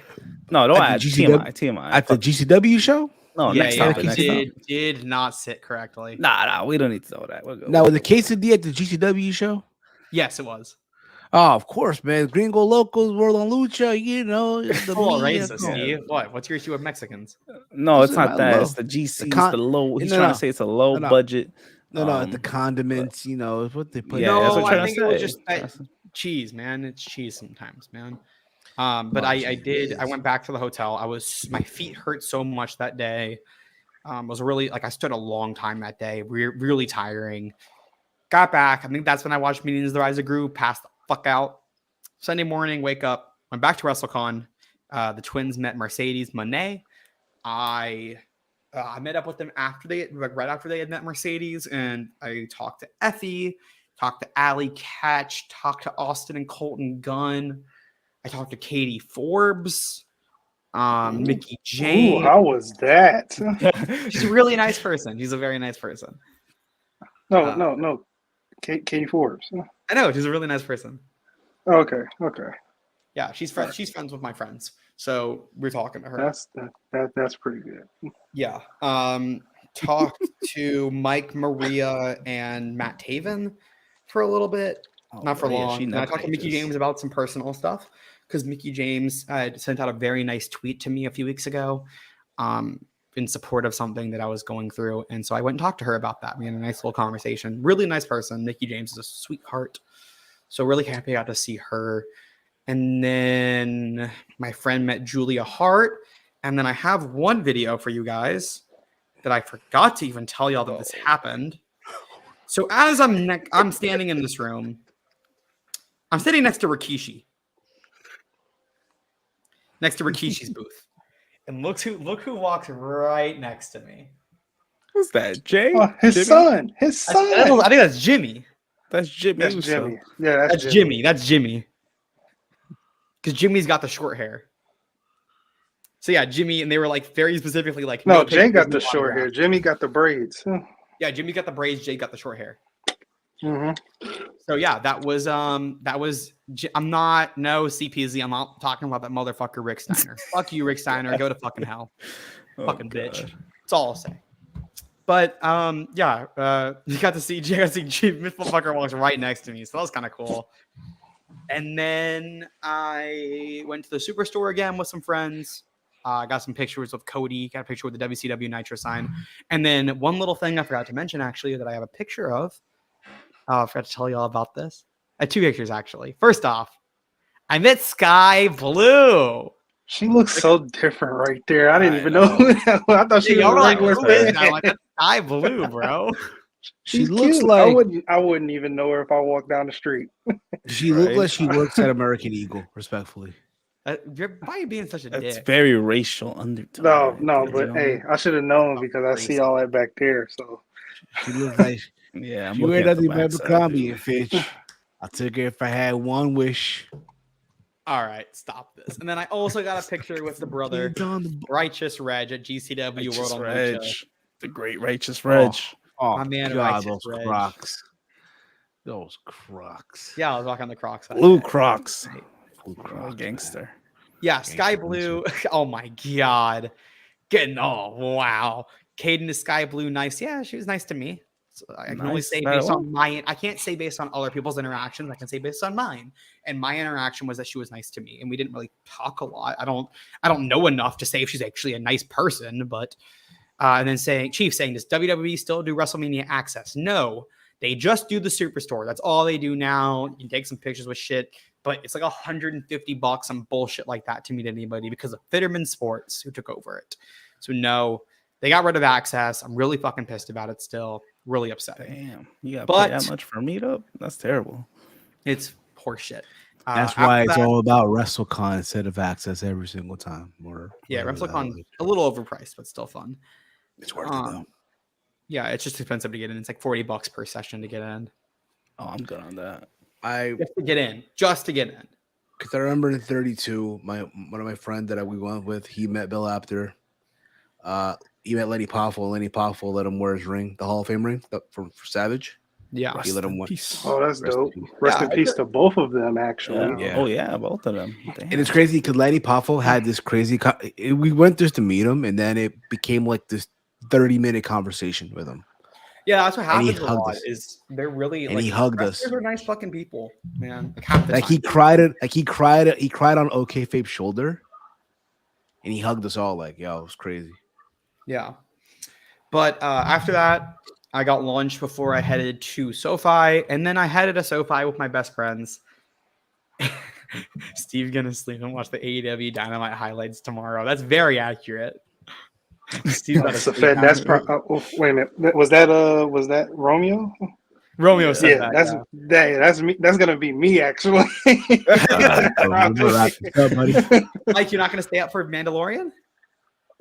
No, don't At add the GCW? TMI. At the GCW show? No, Yeah, next yeah, topic. Next it topic. did not sit correctly. Nah, we don't need to know that. We'll go. Now, with the quesadilla at the GCW show? Yes, it was. Oh, of course, man. Gringo Locos, World on Lucha, you know. The Oh, media, racist, Steve. What? What's your issue with Mexicans? No, it's Listen, not I that. love It's the GC. the It's the low. He's No, trying no. to say it's a low No. budget. No, the condiments, you know, is what they put. Yeah, no, that's what I'm I trying think to it was say. just that cheese, man. It's cheese sometimes, man. But I went back to the hotel. My feet hurt so much that day. Was really I stood a long time that day. Really tiring. Got back. I think that's when I watched Minions: The Rise of Gru. Passed the fuck out. Sunday morning, wake up. Went back to WrestleCon. The twins met Mercedes Moné. I met up with them right after they had met Mercedes, and I talked to Effie, talked to Allie Catch, talked to Austin and Colton Gunn. I talked to Katie Forbes, Mickey James. Ooh, how was that? She's a really nice person. She's a very nice person. No. Katie Forbes. I know she's a really nice person. Okay. Yeah, she's friends. She's friends with my friends, so we're talking to her. That's pretty good. Yeah. Talked to Mike, Maria, and Matt Taven for a little bit. Not for long. And I talked to Mickey James about some personal stuff because Mickey James had sent out a very nice tweet to me a few weeks ago in support of something that I was going through. And so I went and talked to her about that. We had a nice little conversation. Really nice person. Mickey James is a sweetheart. So really happy I got to see her. And then my friend met Julia Hart. And then I have one video for you guys that I forgot to even tell y'all that this happened. So as I'm standing in this room, I'm sitting next to Rikishi. Next to Rikishi's booth. And look who walks right next to me. Who's that? Jay? Oh, his son. I think that's Jimmy. That's Jimmy. That's Uso. Jimmy. Yeah, That's Jimmy. That's Jimmy. Because Jimmy's got the short hair. So yeah, Jimmy, and they were very specifically No, Jay pictures got of the me short hair. autographed. Jimmy got the braids. Yeah, Jimmy got the braids. Jay got the short hair. Mm-hmm. So yeah, that was I'm not CPZ. I'm not talking about that motherfucker Rick Steiner. Fuck you, Rick Steiner. Go to fucking hell. Fucking bitch. That's all I'll say. But you got to see Jimmy. This motherfucker walks right next to me, so that was kind of cool. And then I went to the Superstore again with some friends. Got some pictures of Cody. Got a picture with the WCW Nitro sign. And then one little thing I forgot to mention, actually, that I have a picture of. I forgot to tell you all about this. I had two pictures, actually. First off, I met Sky Blue. She looks so different right there. I didn't even know. I thought she was Y'all a were like, regular who is fan. that? Like, that's Sky Blue, bro. She She's looks cute. like I wouldn't even know her if I walked down the street. she looked Right. like she works at American Eagle. Respectfully, Why are you being such a It's dick? very racial undertone. No, right there, but hey, I should have known because I see all that back there. So she looks like yeah, I'm she looking wear at the nothing but backside, Abercrombie too. and Fitch. I took her if I had one wish. All right, stop this. And then I also got a picture with the brother, Kids on the Righteous Reg at GCW Righteous World on Reg, Lucha. the great Righteous Reg. Oh My man, God, Righteous those Reg. Crocs. Those Crocs. Yeah, I was rocking the Crocs. that Blue day. Crocs. Blue Oh, Crocs, gangster. Yeah, Sky Blue. Oh my God. Wow. Kaden is Sky Blue nice. Yeah, she was nice to me. So I can only Nice. say based on my. I can't say based on other people's interactions. I can say based on mine. And my interaction was that she was nice to me, and we didn't really talk a lot. I don't know enough to say if she's actually a nice person, but. And then Chief saying, does WWE still do WrestleMania Access? No, they just do the Superstore. That's all they do now. You can take some pictures with shit, but it's like $150, some bullshit like that to meet anybody because of Fitterman Sports who took over it. So no, they got rid of Access. I'm really fucking pissed about it still. Really upsetting. Damn, you got to But- pay that much for a meetup? That's terrible. It's horseshit. That's After why it's that- all about WrestleCon instead of Access every single time. Or Yeah, whatever the hell WrestleCon it is. a little overpriced, but still fun. It's worth it though. Yeah, it's just expensive to get in. It's like $40 per session to get in. Oh, I'm good on that. Just to get in. Just to get in. Because I remember in 32, one of my friends that we went with, he met Bill Apter. He met Lenny Poffel. Lenny Poffel let him wear his ring, the Hall of Fame ring for Savage. Yeah. He let him in wear. peace. oh, that's Rest dope. in peace. Rest Yeah, in peace to both of them, actually. Yeah. Oh, yeah, both of them. Damn. And it's crazy because Lenny Poffel had this crazy. We went just to meet him, and then it became like this 30-minute conversation with him. Yeah, that's what And he happens a hugged lot. us. Is they're really And like he hugged wrestlers us. are nice fucking people, man. Like half the Like time. he cried on OK Fape's shoulder, and he hugged us all. Like, yo, it was crazy. Yeah. But after that, I got lunch before I headed to SoFi, and then I headed to SoFi with my best friends. Steve's gonna sleep and watch the AEW Dynamite highlights tomorrow. That's very accurate. Steve's about to So sleep Fed, now. that's wait a minute. Was that Romeo? Romeo said Yeah, that. that's me. That's gonna be me actually. Buddy. Mike, you're not gonna stay up for Mandalorian?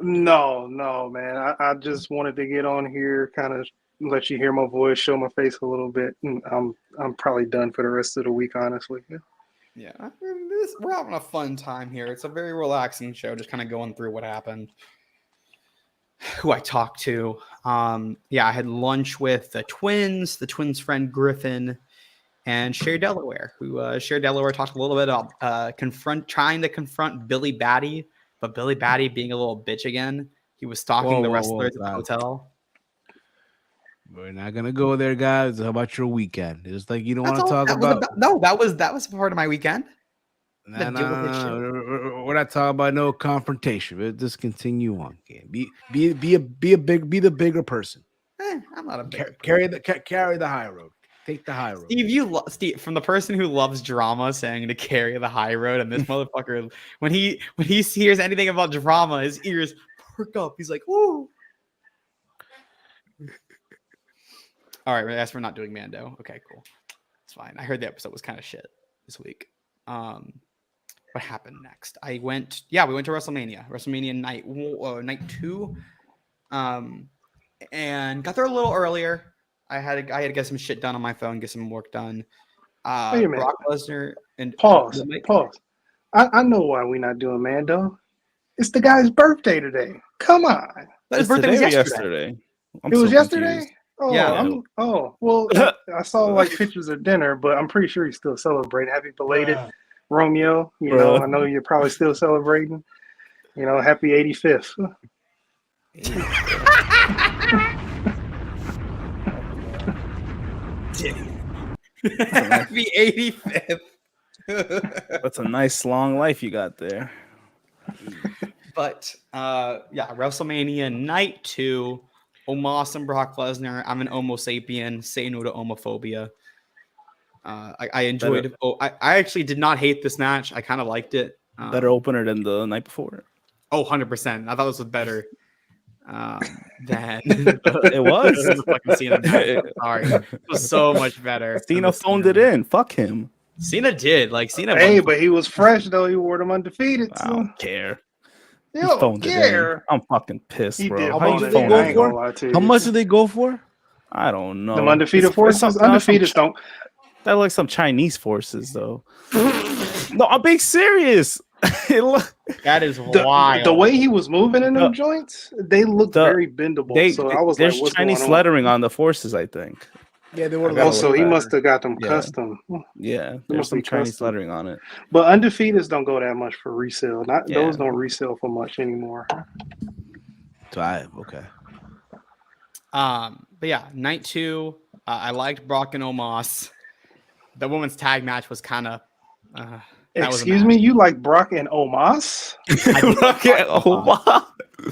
No, man. I just wanted to get on here, kind of let you hear my voice, show my face a little bit, and I'm probably done for the rest of the week, honestly. Yeah, we're having a fun time here. It's a very relaxing show, just kind of going through what happened, who I talked to. Yeah, I had lunch with the twins friend Griffin, and Cher Delaware, who Cher Delaware talked a little bit about trying to confront Billy Batty, but Billy Batty being a little bitch again. He was stalking the wrestlers at the hotel. We're not gonna go there, guys. How about your weekend? It's like you don't want That's to all- talk that was about. that was part of my weekend. Nah, deal with this shit. We're not talking about no confrontation. We'll just continue on. Okay? Be the bigger person. I'm not a big Carry the high road. Take the high road. Steve, Steve, from the person who loves drama, saying to carry the high road, and this motherfucker, when he hears anything about drama, his ears perk up. He's like, "Ooh." All right, I guess we're not doing Mando. Okay, cool. It's fine. I heard the episode was kind of shit this week. What happened next? We went to WrestleMania night 2, and got there a little earlier. I had to get some shit done on my phone, get some work done. Wait a minute. Brock Lesnar and Pause. I know why we're not doing Mando. It's the guy's birthday today. Come on. His birthday was yesterday. I'm It was so yesterday? confused. Oh, Yeah. Well, I saw like pictures of dinner, but I'm pretty sure he's still celebrating. Happy belated, Romeo. I know you're probably still celebrating. Happy 85th. Happy 85th. That's a nice long life you got there. But WrestleMania night 2. Omos and Brock Lesnar. I'm an Homo sapien. Say no to homophobia. I enjoyed it. I actually did not hate this match. I kind of liked it. Better opener than the night before. 100%. I thought this was better. Then It was. the fucking Cena match. I'm sorry, it was so much better. than Cena the phoned it in. Fuck him. Cena did like Cena. Hey, but he was fresh though. He wore them undefeated. I don't care. You He don't phoned it in. care. I'm fucking pissed, He bro. did How phone much it did they in. go I ain't gonna for? lie to you. How much did they go for? I don't know. Them undefeated It's forces? some Undefeated don't. They're like some Chinese forces, though. No, I'm being serious. That is wild. The way he was moving in them joints, they looked very bendable. So I was like, there's what's Chinese going on? lettering on the forces, I think. Yeah, they were. gotta Oh, so look he back. must have got them Yeah. custom. Yeah, must there's some be Chinese custom. lettering on it. But undefeateds don't go that much for resale. Not Yeah. Those don't resell for much anymore. Okay. But yeah, night 2. I liked Brock and Omos. The women's tag match was kind of. Excuse me, you like Brock and Omos?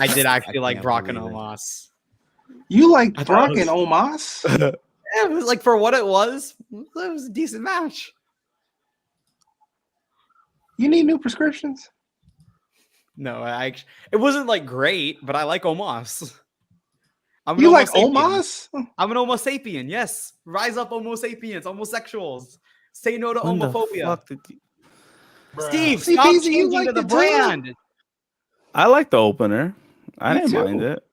I did actually like can't Brock and believe it. Omos. You like thought Brock it and Omos? It was like for what it was a decent match. You need new prescriptions? No, it wasn't like great, but I like Omos. I'm an You like Homo sapien. Omos? I'm an Homo sapien. Yes, rise up, Homo sapiens, homosexuals. Say no to When the homophobia. fuck did you- Steve, See, stop PZ, you changing like to the the tub? brand. I like the opener. I Me didn't too. mind it.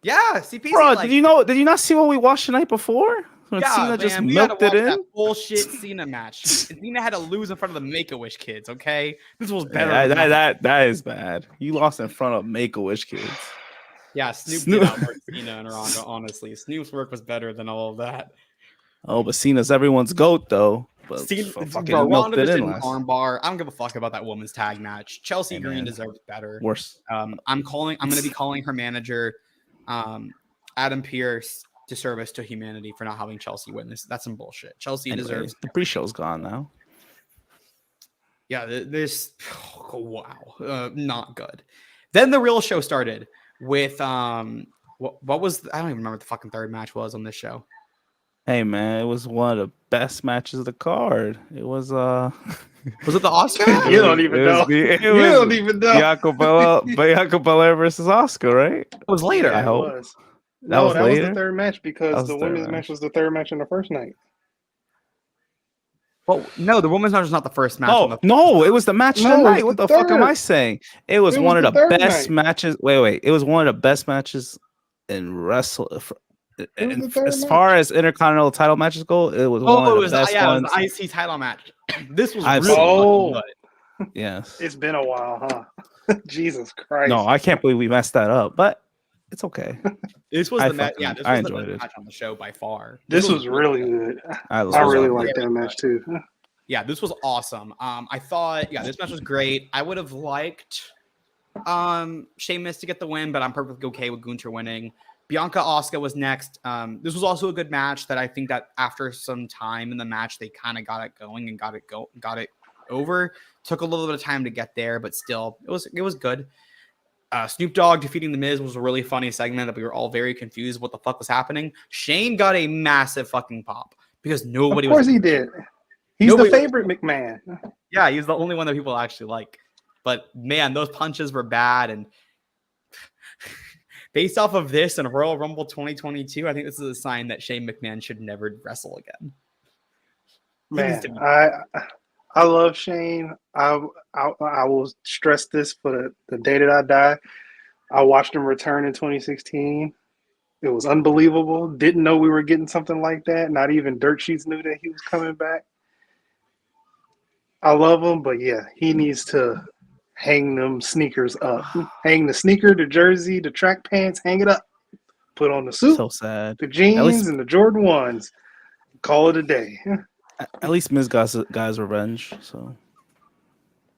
Yeah, CPC. Bro, like, did you not see what we watched the night before? When yeah, Cena just man, we had to milked it watch that in? bullshit Cena match. And Cena had to lose in front of the Make-A-Wish kids. Okay, this was better. Yeah, than that. that is bad. You lost in front of Make-A-Wish kids. Yeah, Snoop Snoop- did outwork Cena and Ronda. Honestly, Snoop's work was better than all of that. Oh, but Cena's everyone's goat though. But Cena, fucking bro, milked Ronda it just in did an last. armbar. I don't give a fuck about that woman's tag match. Chelsea Hey, Green man. deserves better. Worse. I'm going to be calling her manager, Adam Pearce, disservice to humanity for not having Chelsea win this. That's some bullshit. Chelsea Anyway, deserves. the pre-show's gone now. Yeah, this. Oh, wow, not good. Then the real show started with what was I don't even remember what the fucking third match was on this show. Hey man, it was one of the best matches of the card. It was Was it the Oscar match? You don't even know. You don't even know. Bianca Belair versus Oscar, right? It was later. I It hope. was. That No, was that was later? the third match That because was the the third women's match. match was the third match on the first night. Well, no, the women's match was not the first match. on Oh the no, it was the match No, it tonight. was What the the fuck am third. I saying? It was It one was of the the third best night. matches. Wait, it was one of the best matches in wrestle. It was the third As far as intercontinental title matches go, it was one Oh, of it the was best it was ones. the IC title match. This was I've really seen. Oh. fucking good. Yes. It's been a while, huh? Jesus Christ. No, I can't believe we messed that up, but it's okay. This was I the match. fucking- Yeah, this I was the enjoyed best it. match on the show by far. This was really good. I I really was liked very that match too. Yeah, this was awesome. I thought, this match was great. I would have liked Sheamus to get the win, but I'm perfectly okay with Gunther winning. Bianca Asuka was next. This was also a good match that I think that after some time in the match, they kind of got it going and got it over. Took a little bit of time to get there, but still, it was good. Snoop Dogg defeating The Miz was a really funny segment that we were all very confused what the fuck was happening. Shane got a massive fucking pop because nobody Of course was. he did. He's Nobody the was- favorite McMahon. Yeah, he was the only one that people actually like. But man, those punches were bad. And based off of this and Royal Rumble 2022, I think this is a sign that Shane McMahon should never wrestle again. He needs Man, to- I love Shane. I will stress this for the day that I die. I watched him return in 2016. It was unbelievable. Didn't know we were getting something like that. Not even Dirt Sheets knew that he was coming back. I love him, but yeah, he needs to hang them sneakers up. Hang the sneaker, the jersey, the track pants, hang it up. Put on the suit, So sad. the jeans, least- and the Jordan 1s. Call it a day. At least Miz got guys revenge. So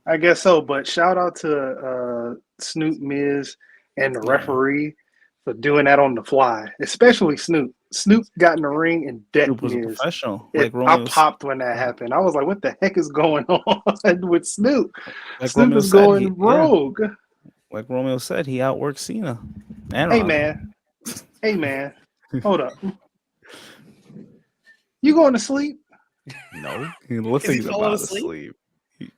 I guess so, but shout out to Snoop, Miz, and the referee for doing that on the fly, especially Snoop. Snoop got in the ring and decked Snoop was a Miz. professional. I popped when that happened. I was like, what the heck is going on with Snoop? Snoop Romeo is said, going rogue. Like Romeo said, he outworked Cena. And Hey, Ronda. man. Hold up. You going to sleep? No. He looks like he's falling about to asleep? sleep.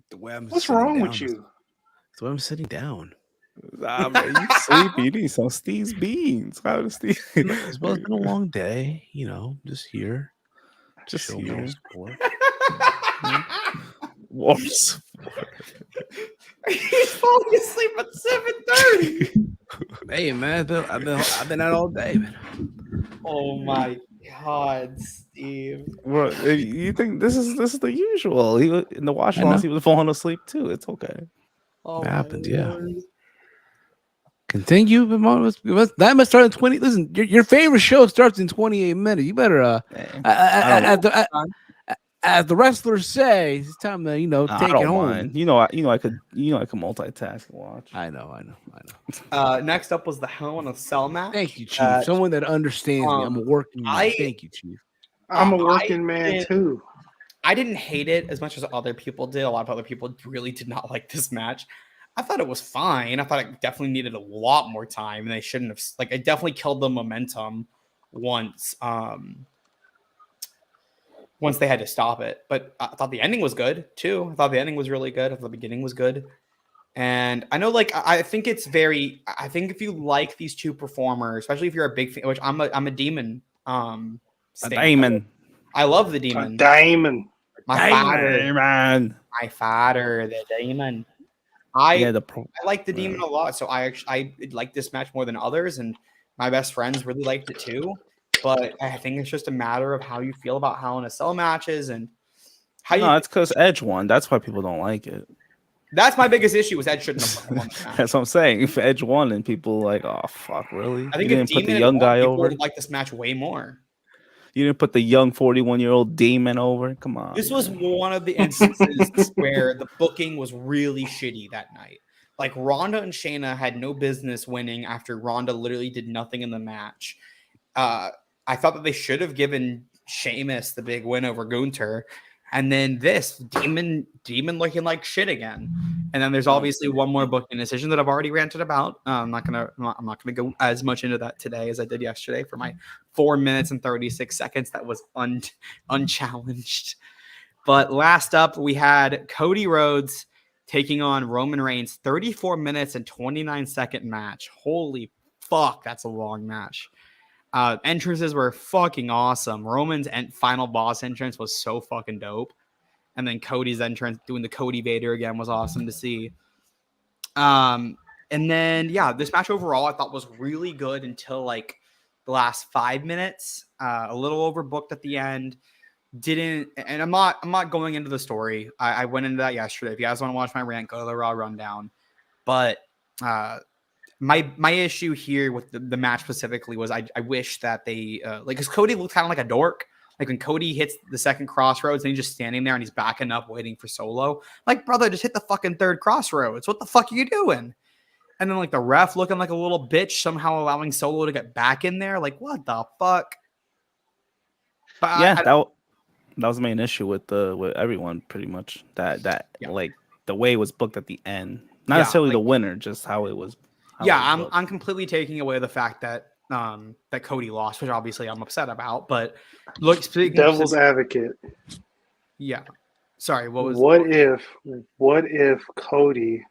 The way I'm What's sitting wrong with down you? is the way I'm sitting down. Nah, man, you sleepy. You need some Steve's beans. How does Steve? It's been a long day, just here. Just Show here. more sport. Whoops. He's falling asleep at 7:30. Hey man, I've been out all day, man. Oh my God, Steve. What you think this is the usual? In the watch I know. longs, he was falling asleep too. It's okay. Oh It my happens, yeah. Lord. Continue. That must start in 20. Listen, your favorite show starts in 28 minutes. You better as the wrestlers say, it's time to I take it don't home. mind. I could multitask and watch. I know. Next up was the Hell in a Cell match. Thank you, Chief. Someone that understands me. I'm a working man. Thank you, Chief. I'm a working man too. I didn't hate it as much as other people did. A lot of other people really did not like this match. I thought it was fine. I thought it definitely needed a lot more time, and they shouldn't have. It definitely killed the momentum once they had to stop it. But I thought the ending was good too. I thought the ending was really good. I thought the beginning was good. And I know, I think it's I think if you like these two performers, especially if you're a big fan, which I'm a Demon. A stan. Demon. I love the Demon. Diamond. My Demon. father, the Demon. I like the Demon a lot, so I like this match more than others, and my best friends really liked it too. But I think it's just a matter of how you feel about Hell in a Cell matches and how you. No, it's because Edge won. That's why people don't like it. That's my biggest issue. Was Edge shouldn't have won the match. That's what I'm saying. If Edge won, and people like, oh fuck, really? I think you if didn't put Demon the young guy people over. would like this match way more. You didn't put the young 41-year-old Demon over. Come on. This was one of the instances where the booking was really shitty that night. Like Ronda and Shayna had no business winning after Ronda literally did nothing in the match. I thought that they should have given Sheamus the big win over Gunther. And then this Demon looking like shit again. And then there's obviously one more booking decision that I've already ranted about. I'm not gonna go as much into that today as I did yesterday for my 4 minutes and 36 seconds that was unchallenged. But last up, we had Cody Rhodes taking on Roman Reigns, 34 minutes and 29-second match. Holy fuck, that's a long match. Entrances were fucking awesome. Roman's final boss entrance was so fucking dope. And then Cody's entrance doing the Cody Vader again was awesome to see. And then, this match overall I thought was really good until the last 5 minutes. A little overbooked at the end. I'm not going into the story. I went into that yesterday. If you guys want to watch my rant, go to the Raw Rundown. But my issue here with the match specifically was I wish that they because Cody looked kind of like a dork. Like when Cody hits the second crossroads and he's just standing there and he's backing up waiting for Solo. Like, brother, just hit the fucking third crossroads. What the fuck are you doing? And then the ref looking like a little bitch, somehow allowing Solo to get back in there. Like, what the fuck? But that was the main issue with everyone pretty much. That the way it was booked at the end. Not necessarily the winner, just how it was. I'm completely taking away the fact that that Cody lost, which obviously I'm upset about. But look, devil's advocate. Yeah. Sorry, what if Cody,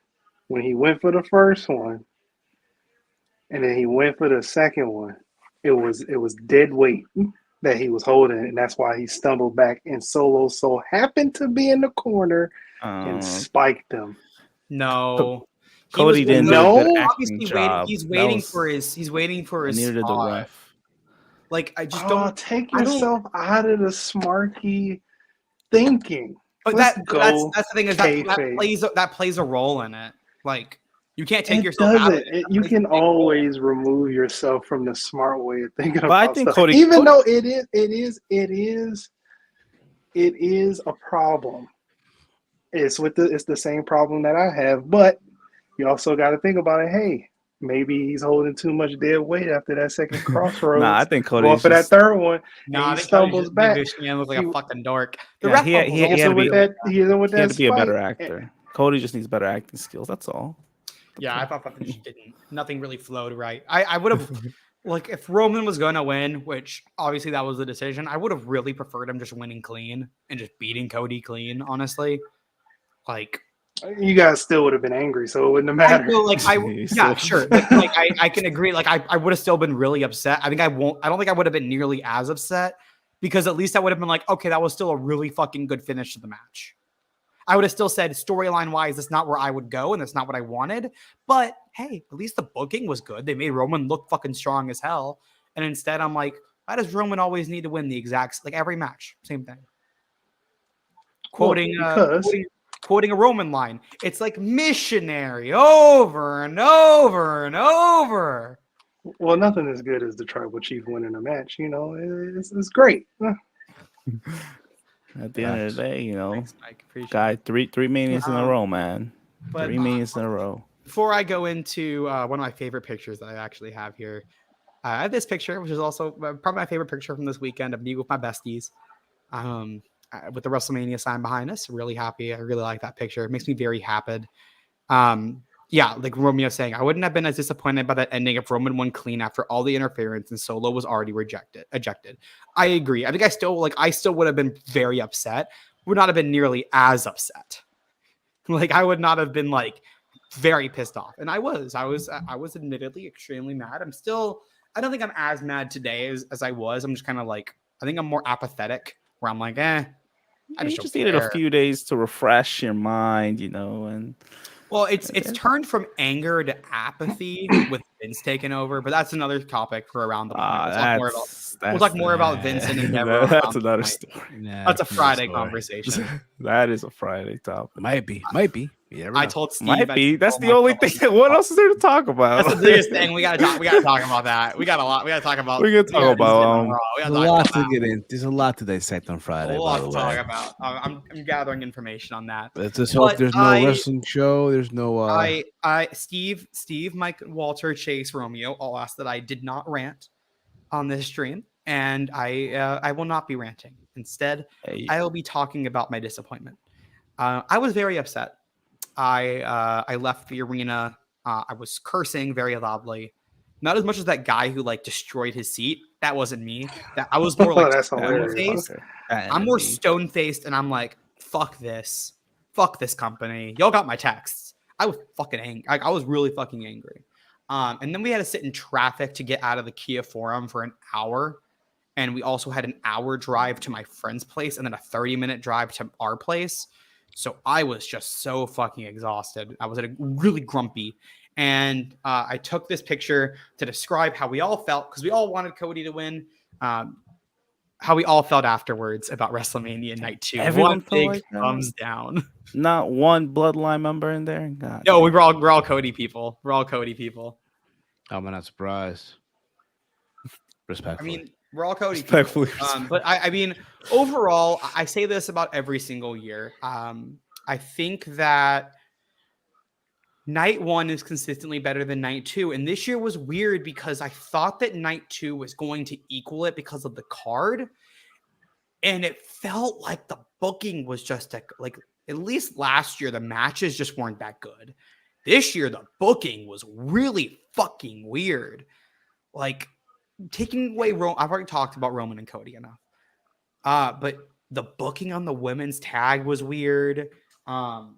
when he went for the first one and then he went for the second one, it was dead weight that he was holding, and that's why he stumbled back, and Solo so happened to be in the corner and spiked him. No. Cody didn't do a good acting job. He's waiting for his neither did the ref. I just don't take yourself out of the smarky thinking. But that's the thing is that plays a role in it. You can't take yourself out of it. You can always remove yourself from the smart way of thinking about I think stuff. Cody, even though it is a problem. It's the same problem that I have, but you also got to think about it. Hey, maybe he's holding too much dead weight after that second crossroads. I think Cody going for that third one. He stumbles back. He looks like a fucking dork. He had to be a better spike. actor. Cody just needs better acting skills. That's all. I thought that she didn't. Nothing really flowed right. I would have if Roman was going to win, which obviously that was the decision, I would have really preferred him just winning clean and just beating Cody clean. Honestly, You guys still would have been angry, so it wouldn't have mattered. Yeah, sure. Like I can agree. Like I would have still been really upset. I don't think I would have been nearly as upset because at least I would have been like, okay, that was still a really fucking good finish to the match. I would have still said storyline wise, that's not where I would go, and that's not what I wanted. But hey, at least the booking was good. They made Roman look fucking strong as hell. And instead, I'm like, why does Roman always need to win the exact, like every match? Same thing. Quoting a Roman line. It's like missionary over and over and over. Well, nothing as good as the tribal chief winning a match. You know, it's great. At the end of the day, you know, Thanks, Mike. guy, three manias in a row, man. But, 3 manias in a row. Before I go into one of my favorite pictures that I actually have here, I have this picture, which is also probably my favorite picture from this weekend of me with my besties. With the WrestleMania sign behind us, really happy. I really like that picture. It makes me very happy. Yeah, like Romeo saying, I wouldn't have been as disappointed by that ending if Roman won clean after all the interference and Solo was already ejected. I agree. I think I still would have been very upset. Would not have been nearly as upset. Like I would not have been like very pissed off. And I was admittedly extremely mad. I don't think I'm as mad today as I was. I'm just kind of like, I think I'm more apathetic where I'm like, I just needed a few days to refresh your mind, you know, and well, it's turned from anger to apathy with Vince taking over, but that's another topic for around the point. We'll talk more about Vince and Endeavor. That's another story. That's a Friday conversation. That is a Friday topic. Might be. I told Steve. Might be. That's the only thing. What else is there to talk about? That's the biggest thing. We gotta talk about that. We got a lot. We gotta talk about. We're gonna talk about. There's a lot to get in. There's a lot to dissect on Friday. A lot to talk about. I'm gathering information on that. Let's just hope there's no wrestling show. There's no. Steve, Mike, Walter, Chase, Romeo all asked that I did not rant on this stream, and I will not be ranting. Instead, I will be talking about my disappointment. I was very upset. I left the arena. I was cursing very loudly, not as much as that guy who like destroyed his seat. That wasn't me. I was more like stone-faced. I'm more stone-faced, and I'm like, fuck this company. Y'all got my texts. I was fucking angry. I was really fucking angry. And then we had to sit in traffic to get out of the Kia Forum for an hour. And we also had an hour drive to my friend's place and then a 30-minute drive to our place. So I was just so fucking exhausted. I was really grumpy. And I took this picture to describe how we all felt, because we all wanted Cody to win. How we all felt afterwards about WrestleMania Night 2. Everyone one big like thumbs down. Not one bloodline member in there. God. No, we're all Cody people. We're all Cody people. I'm not surprised. Respectfully. I mean, we're all Cody people. But I mean, overall, I say this about every single year. I think that Night 1 is consistently better than Night 2. And this year was weird because I thought that Night 2 was going to equal it because of the card. And it felt like the booking was just like at least last year, the matches just weren't that good. This year, the booking was really fucking weird. Like, taking away I've already talked about Roman and Cody enough. But the booking on the women's tag was weird. The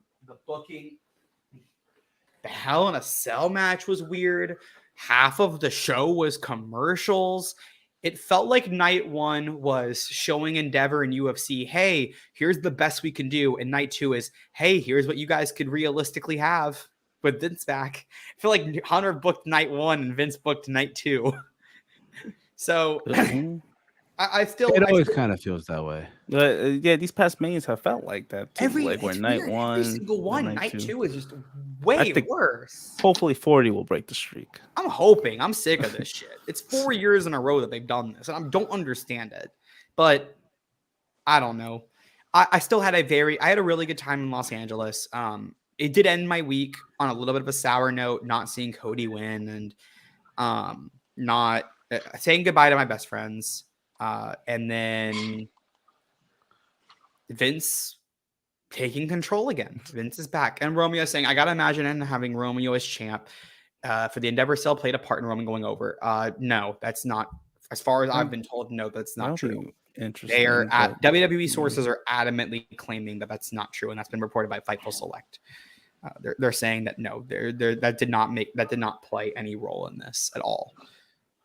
Hell in a Cell match was weird. Half of the show was commercials. It felt like Night 1 was showing Endeavor and UFC, hey, here's the best we can do. And Night 2 is, hey, here's what you guys could realistically have with Vince back. I feel like Hunter booked Night 1 and Vince booked Night 2. So I still always kind of feels that way. Yeah, these past Manias have felt like that too. Like where Night 1, every single one, Night 2 is just way worse. Hopefully 40 will break the streak. I'm hoping. I'm sick of this shit. It's 4 years in a row that they've done this, and I don't understand it. But I don't know. I still had I had a really good time in Los Angeles. It did end my week on a little bit of a sour note, not seeing Cody win and not saying goodbye to my best friends. And then Vince taking control again. Vince is back. And Romeo saying, I got to imagine having Romeo as champ for the Endeavor Cell played a part in Roman going over. No, that's not. As far as I've been told, no, that's not true. Interesting. They are WWE sources are adamantly claiming that that's not true. And that's been reported by Fightful Select. they're saying that no, that did not play any role in this at all.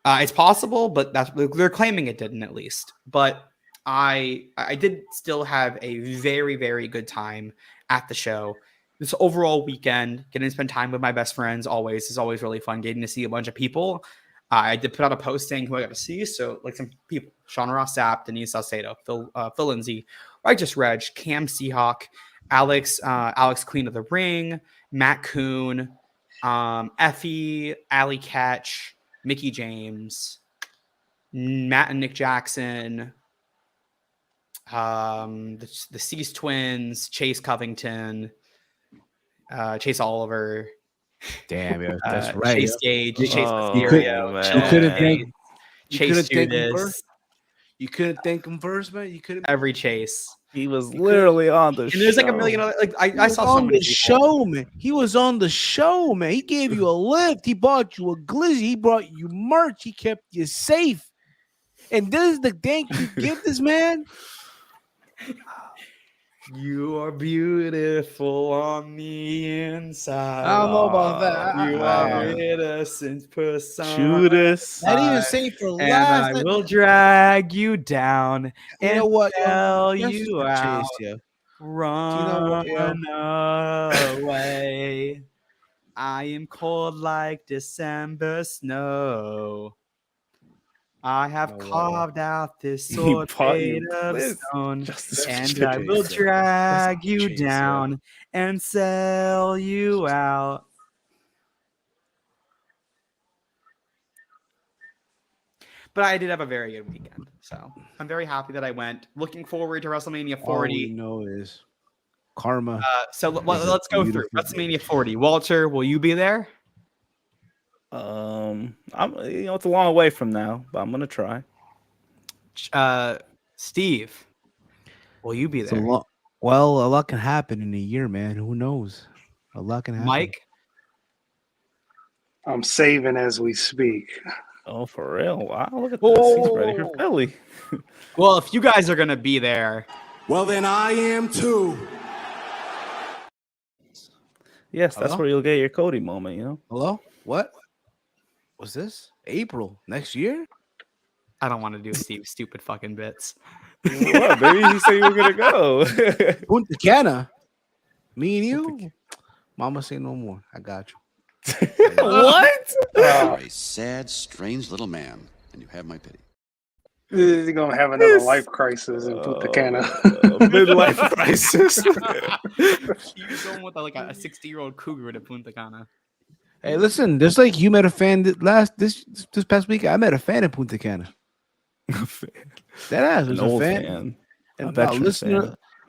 It's possible, but they're claiming it didn't, at least. But I did still have a very, very good time at the show. This overall weekend, getting to spend time with my best friends is always really fun. Getting to see a bunch of people. I did put out a post saying who I got to see. So like some people: Sean Ross Sapp, Denise Salcedo, Phil Lindsay, Righteous Reg, Cam Seahawk, Alex Queen of the Ring, Matt Kuhn, Effie, Allie Catch, Mickey James, Matt and Nick Jackson, the Cease Twins, Chase Covington, Chase Oliver. Damn, yeah, that's right. Chase Gage, Chase You Mysterio, Chase Judas. You couldn't thank him first, man. You couldn't. Every Chase. He was literally on the show. And there's like a million other, like I saw so on many the people. show, man. He was on the show, man. He gave you a lift. He bought you a glizzy. He brought you merch. He kept you safe. And this is the thank you give this man. You are beautiful on the inside. I don't know about that. You are innocent persona. Judas. I didn't even say for And last. I will drag you down You and know what? tell Just you to out. chase you. Run away. I am cold like December snow. I have carved out this sword made of stone, and I will drag you down and sell you out. But I did have a very good weekend, so I'm very happy that I went. Looking forward to WrestleMania 40. All we know is karma. So let's go through WrestleMania 40. Walter, will you be there? It's a long way from now, but I'm gonna try. Steve, will you be there? Well, a lot can happen in a year, man. Who knows? A lot can happen. Mike, I'm saving as we speak. Oh, for real? Wow, look at this. He's ready for Philly. well, if you guys are gonna be there, Well, then I am too. Yes, that's where you'll get your Cody moment, you know? Hello? What? Was this April next year? I don't want to do Steve's stupid fucking bits. What, baby? You said you were gonna go. Punta Cana. Me and you. Mama say no more. I got you. What? You're a sad, strange little man, and you have my pity. He's gonna have another life crisis in Punta Cana. Midlife crisis. You're going with like a 60-year-old cougar to Punta Cana. Hey, listen, just like you met a fan this past week, I met a fan in Punta Cana. That ass was a fan. And a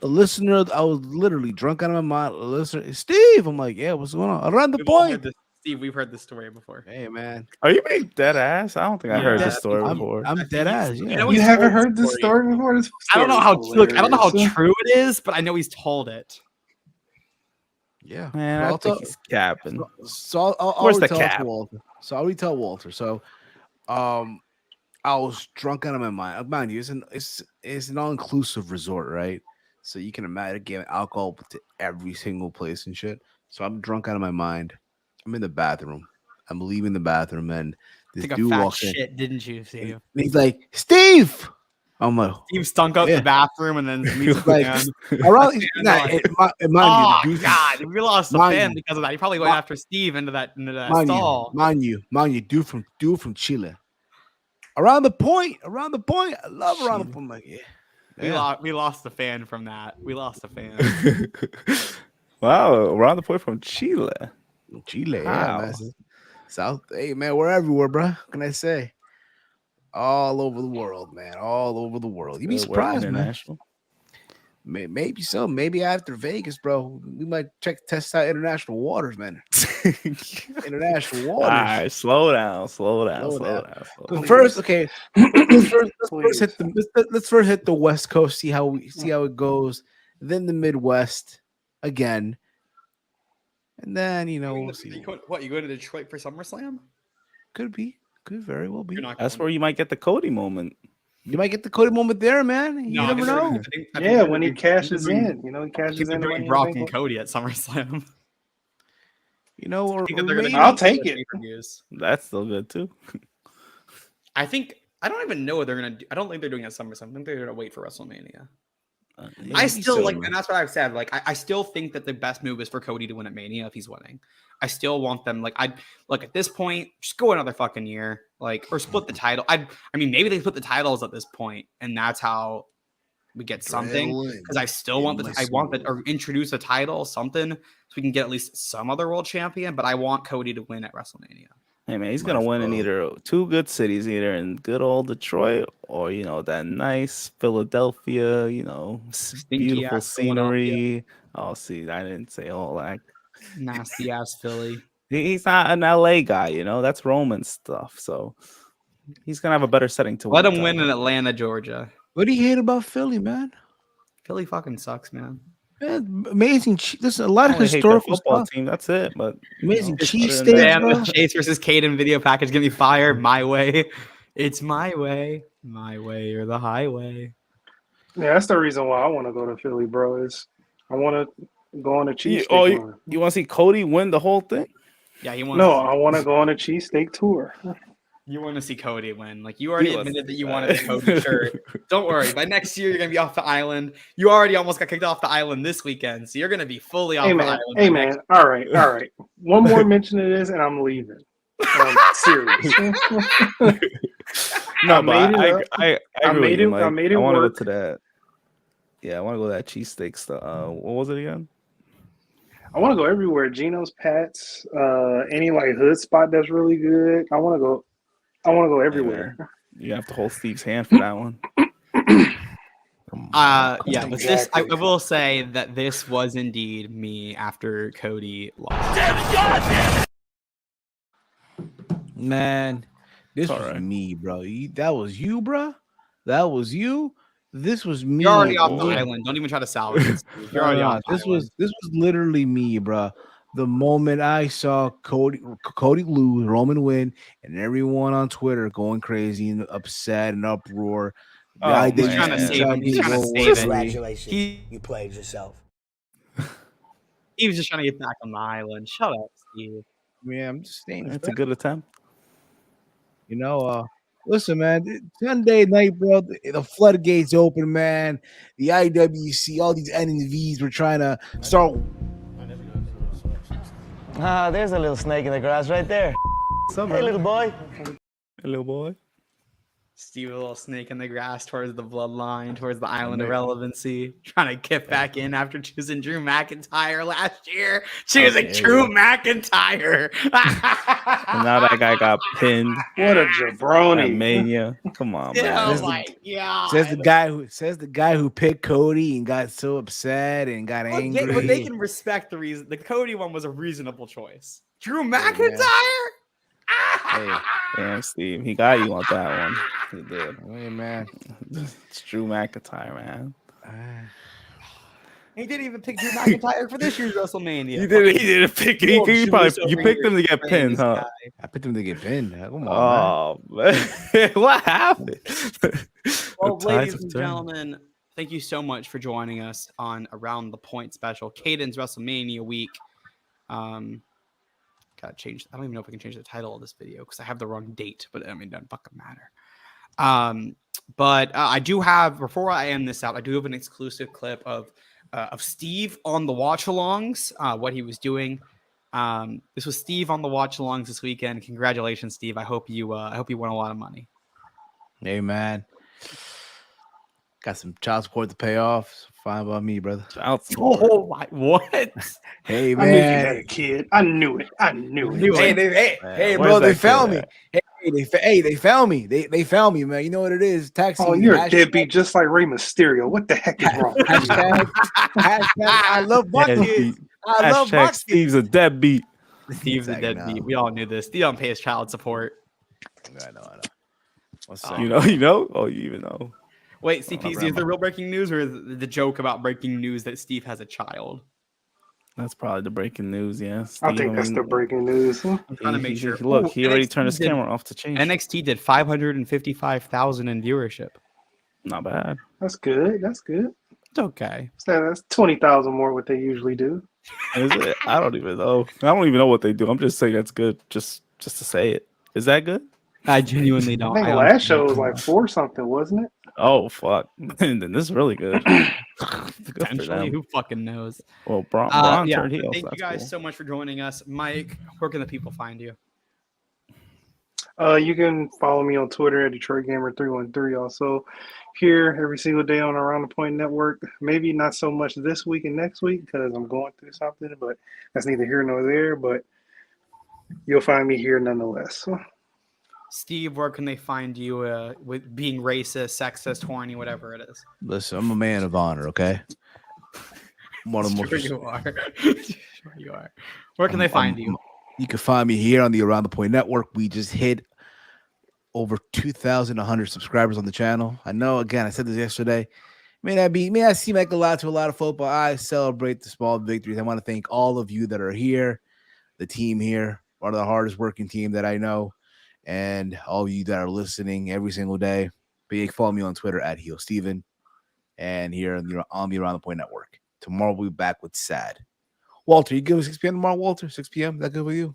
listener, I was literally drunk out of my mind. A listener, Steve, I'm like, yeah, what's going on? Around the point. Steve, we've heard this story before. Hey, man. Are you being dead ass? I don't think I heard this story before. I'm dead ass. Yeah. You haven't heard this story before? This I don't know how hilarious. true it is, but I know he's told it. Yeah, Man, I think he's capping. So I'll Where's the retell cap? to Walter. So I'll retell Walter. So, I was drunk out of my mind. Mind you, it's an all-inclusive resort, right? So you can imagine giving alcohol to every single place and shit. So I'm drunk out of my mind. I'm in the bathroom. I'm leaving the bathroom, and this dude walks in. Didn't you, Steve? And he's like, Steve. I'm like, Steve stunk out the bathroom and then like, around, God, we lost a fan because of that. He probably went after Steve into that stall. Mind you, dude from Chile. Around the point. I love around the point. Like, yeah. We lost the fan from that. We lost a fan. Wow, around the point from Chile. Chile, wow. Yeah, man. South, hey man, we're everywhere, bro. What can I say? All over the world, man. All over the world. You'd be surprised, man. Maybe so. Maybe after Vegas, bro, we might test out international waters, man. International waters. All right, slow down. But first, okay. Let's first hit the West Coast. See how it goes. Then the Midwest again, and then we'll see. What, you go to Detroit for SummerSlam? Could very well be. That's where you might get the Cody moment. You might get the Cody moment there, man. You never know. Yeah, when he cashes in, he cashes in. Brock and Cody at SummerSlam. You know, or think that they're gonna maybe do I'll the take it. pay-per-views. That's still good too. I don't even know what they're gonna do. I don't think they're doing it at SummerSlam. I think they're gonna wait for WrestleMania. I still like, and that's what I've said. Like, I still think that the best move is for Cody to win at Mania if he's winning. I still want them. Like, I look at this point, just go another fucking year, like, or split the title. I mean, maybe they split the titles at this point, and that's how we get something. Because I still want or introduce a title, something, so we can get at least some other world champion. But I want Cody to win at WrestleMania. Hey man, he's gonna win in either two good cities, either in good old Detroit or that nice Philadelphia, beautiful ass scenery. Oh, see, I didn't say all that. Nasty ass Philly. He's not an LA guy, that's Roman stuff. So he's gonna have a better setting to Let win. him win in Atlanta, Georgia. what do you hate about Philly, man? Philly fucking sucks, man. Man, amazing. There's a lot of I only hate their historical football stuff. team. That's it. But Amazing other cheese than that- steaks, Damn, bro. the Chase versus Kaden video package get me fired my way. It's my way or the highway. Yeah, that's the reason why I want to go to Philly, bro. Is I want to go on a cheesesteak run. You want to see Cody win the whole thing? Yeah, he wants. No, I want to go on a cheesesteak tour. You want to see Cody win. Like, you already He admitted that you that. wanted the Cody shirt. Don't worry. By next year, you're gonna be off the island. You already almost got kicked off the island this weekend, so you're gonna be fully off Hey the man, island. hey by man. next- All right. One more mention of this, and I'm leaving. I'm serious. No, I made but it I I agree with made you, it- Mike. I made it want to go work. to that. Yeah, I want to go to that cheesesteak stuff. What was it again? I want to go everywhere. Geno's, Pat's, any like hood spot that's really good. I want to go everywhere. You have to hold Steve's hand for that one. Yeah, but this I will say that this was indeed me after Cody lost. Man, this It's was alright. me, bro. That was you, bro. That was you. This was me. You're already off the bro. island. Don't even try to salvage it. Steve. You're No, already no, off the this island. was literally me, bro. The moment I saw Cody lose, Roman win, and everyone on Twitter going crazy and upset and uproar. Oh, He's trying to man. save him. He's trying to World save War it. III. Congratulations. He- You played yourself. He was just trying to get back on the island. Shut up, Steve. Man, I'm just saying. It's a good attempt. Listen, man. Sunday night, bro. The floodgates open, man. The IWC, all these NVs were trying to start. There's a little snake in the grass right there. Hey, little boy. Hey, little boy. Steve, a little snake in the grass towards the bloodline, towards the island of relevancy, trying to get back in after choosing Drew McIntyre last year. Choosing Drew McIntyre. And now that guy got pinned What a at jabroni! Mania. Come on, man. Oh my god! Says the guy who picked Cody and got so upset and got angry. But they can respect the reason. The Cody one was a reasonable choice. Drew McIntyre. Hey, Damn, Steve. He got you on that one. He did. hey, man. It's Drew McIntyre, man. He didn't even pick Drew McIntyre for this year's WrestleMania. He didn't pick. Little You Jewish picked him to get over pinned, this huh? guy. I picked him to get pinned. Come on, Oh man, what happened? Well, The tides ladies have and turned. gentlemen, thank you so much for joining us on Around the Point special, Caden's WrestleMania week. Gotta change. I don't even know if I can change the title of this video because I have the wrong date, but I mean, it doesn't fucking matter. But I do have, before I end this out, I do have an exclusive clip of Steve on the watch-alongs, what he was doing. This was Steve on the watch-alongs this weekend. Congratulations, Steve. I hope you won a lot of money. man. Hey, man. Got some child support to pay off. So fine by me, brother. Oh my! What? Hey, I knew you man. had a kid. I knew it. Hey, Where's bro, that they kid found me. at? They found me. They found me, man. You know what it is? Taxi. Oh, you're a hashtag- deadbeat just like Rey Mysterio. What the heck is wrong? hashtag, I love my kids. I love my Hashtag kids. Steve's a deadbeat. Steve's a Exactly. deadbeat. We all knew this. Steve don't pay his child support. I know. What's Oh. up? You know? Oh, you even know. Wait, CPZ, is there real breaking news or the joke about breaking news that Steve has a child? That's probably the breaking news, yeah. I Steve, think that's the breaking news. I'm trying to make sure. Look, Ooh, he already NXT turned his did- camera off to change. it. NXT did 555,000 in viewership. Not bad. That's good. That's good. It's okay. So that's 20,000 more what they usually do. Is it? I don't even know. I don't even know what they do. I'm just saying that's good. Just to say it. Is that good? I genuinely I don't. think I last honestly show don't was know. like 4 something, wasn't it? Oh fuck! And then this is really good. Good for Potentially, them. who fucking knows? Well, Braun Yeah. turned heel. Thank So you that's guys cool. so much for joining us, Mike. Where can the people find you? You can follow me on Twitter at DetroitGamer313. Also, here every single day on Around the Point Network. Maybe not so much this week and next week because I'm going through something, but that's neither here nor there. But you'll find me here nonetheless. Steve, where can they find you with being racist, sexist, horny, whatever it is? Listen, I'm a man of honor, okay? I'm one of the most Sure you are. Sure you are. Where can they find you? You can find me here on the Around the Point Network. We just hit over 2,100 subscribers on the channel. I know, again, I said this yesterday. May not seem like a lot to a lot of folk, but I celebrate the small victories. I want to thank all of you that are here, the team here, one of the hardest working team that I know, and all of you that are listening every single day. But you can follow me on Twitter at HeelSteven and here on the Around the Point Network. Tomorrow we'll be back with Sad. Walter, you give us 6 p.m. tomorrow, Walter? 6 p.m. Is that good with you?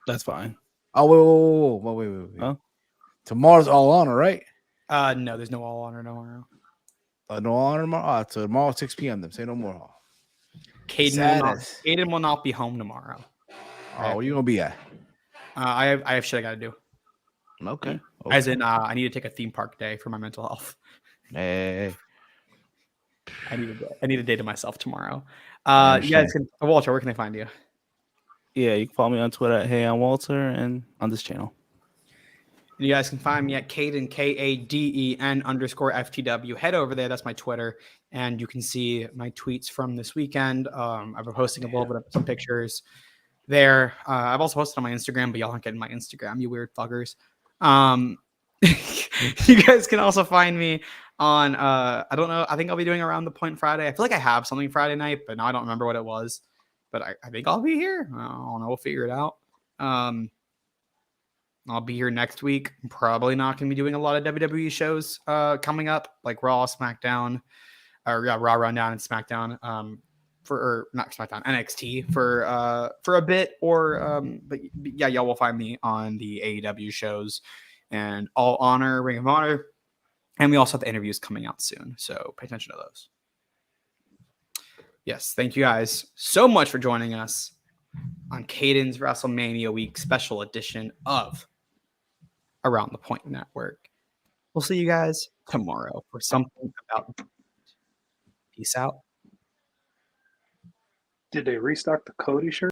That's fine. Oh, wait. Huh? Tomorrow's All Honor, right? No, there's no All Honor tomorrow. No honor tomorrow. So tomorrow 6 p.m. Then say no more. Kaden will not be home tomorrow. Oh, where you gonna be at? I have shit I gotta do. Okay. As in, I need to take a theme park day for my mental health. Hey. I need a day to myself tomorrow. You guys can, Walter, where can they find you? Yeah, you can follow me on Twitter at Hey I'm Walter and on this channel. You guys can find me at Kaden, KADEN_FTW. Head over there. That's my Twitter. And you can see my tweets from this weekend. I've been posting a little bit of some pictures there. I've also posted on my Instagram, but y'all aren't getting my Instagram, you weird fuckers. You guys can also find me on, I don't know. I think I'll be doing Around the Point Friday. I feel like I have something Friday night, but now I don't remember what it was. But I think I'll be here. I don't know. We'll figure it out. I'll be here next week. I'm probably not going to be doing a lot of WWE shows coming up, like Raw, SmackDown, or Raw Rundown and SmackDown, not SmackDown, NXT for a bit, but yeah, y'all will find me on the AEW shows and All Honor, Ring of Honor, and we also have the interviews coming out soon, so pay attention to those. Yes, thank you guys so much for joining us on Kaden's WrestleMania Week special edition of Around the Point Network. We'll see you guys tomorrow for something about. Peace out. Did they restock the Cody shirt?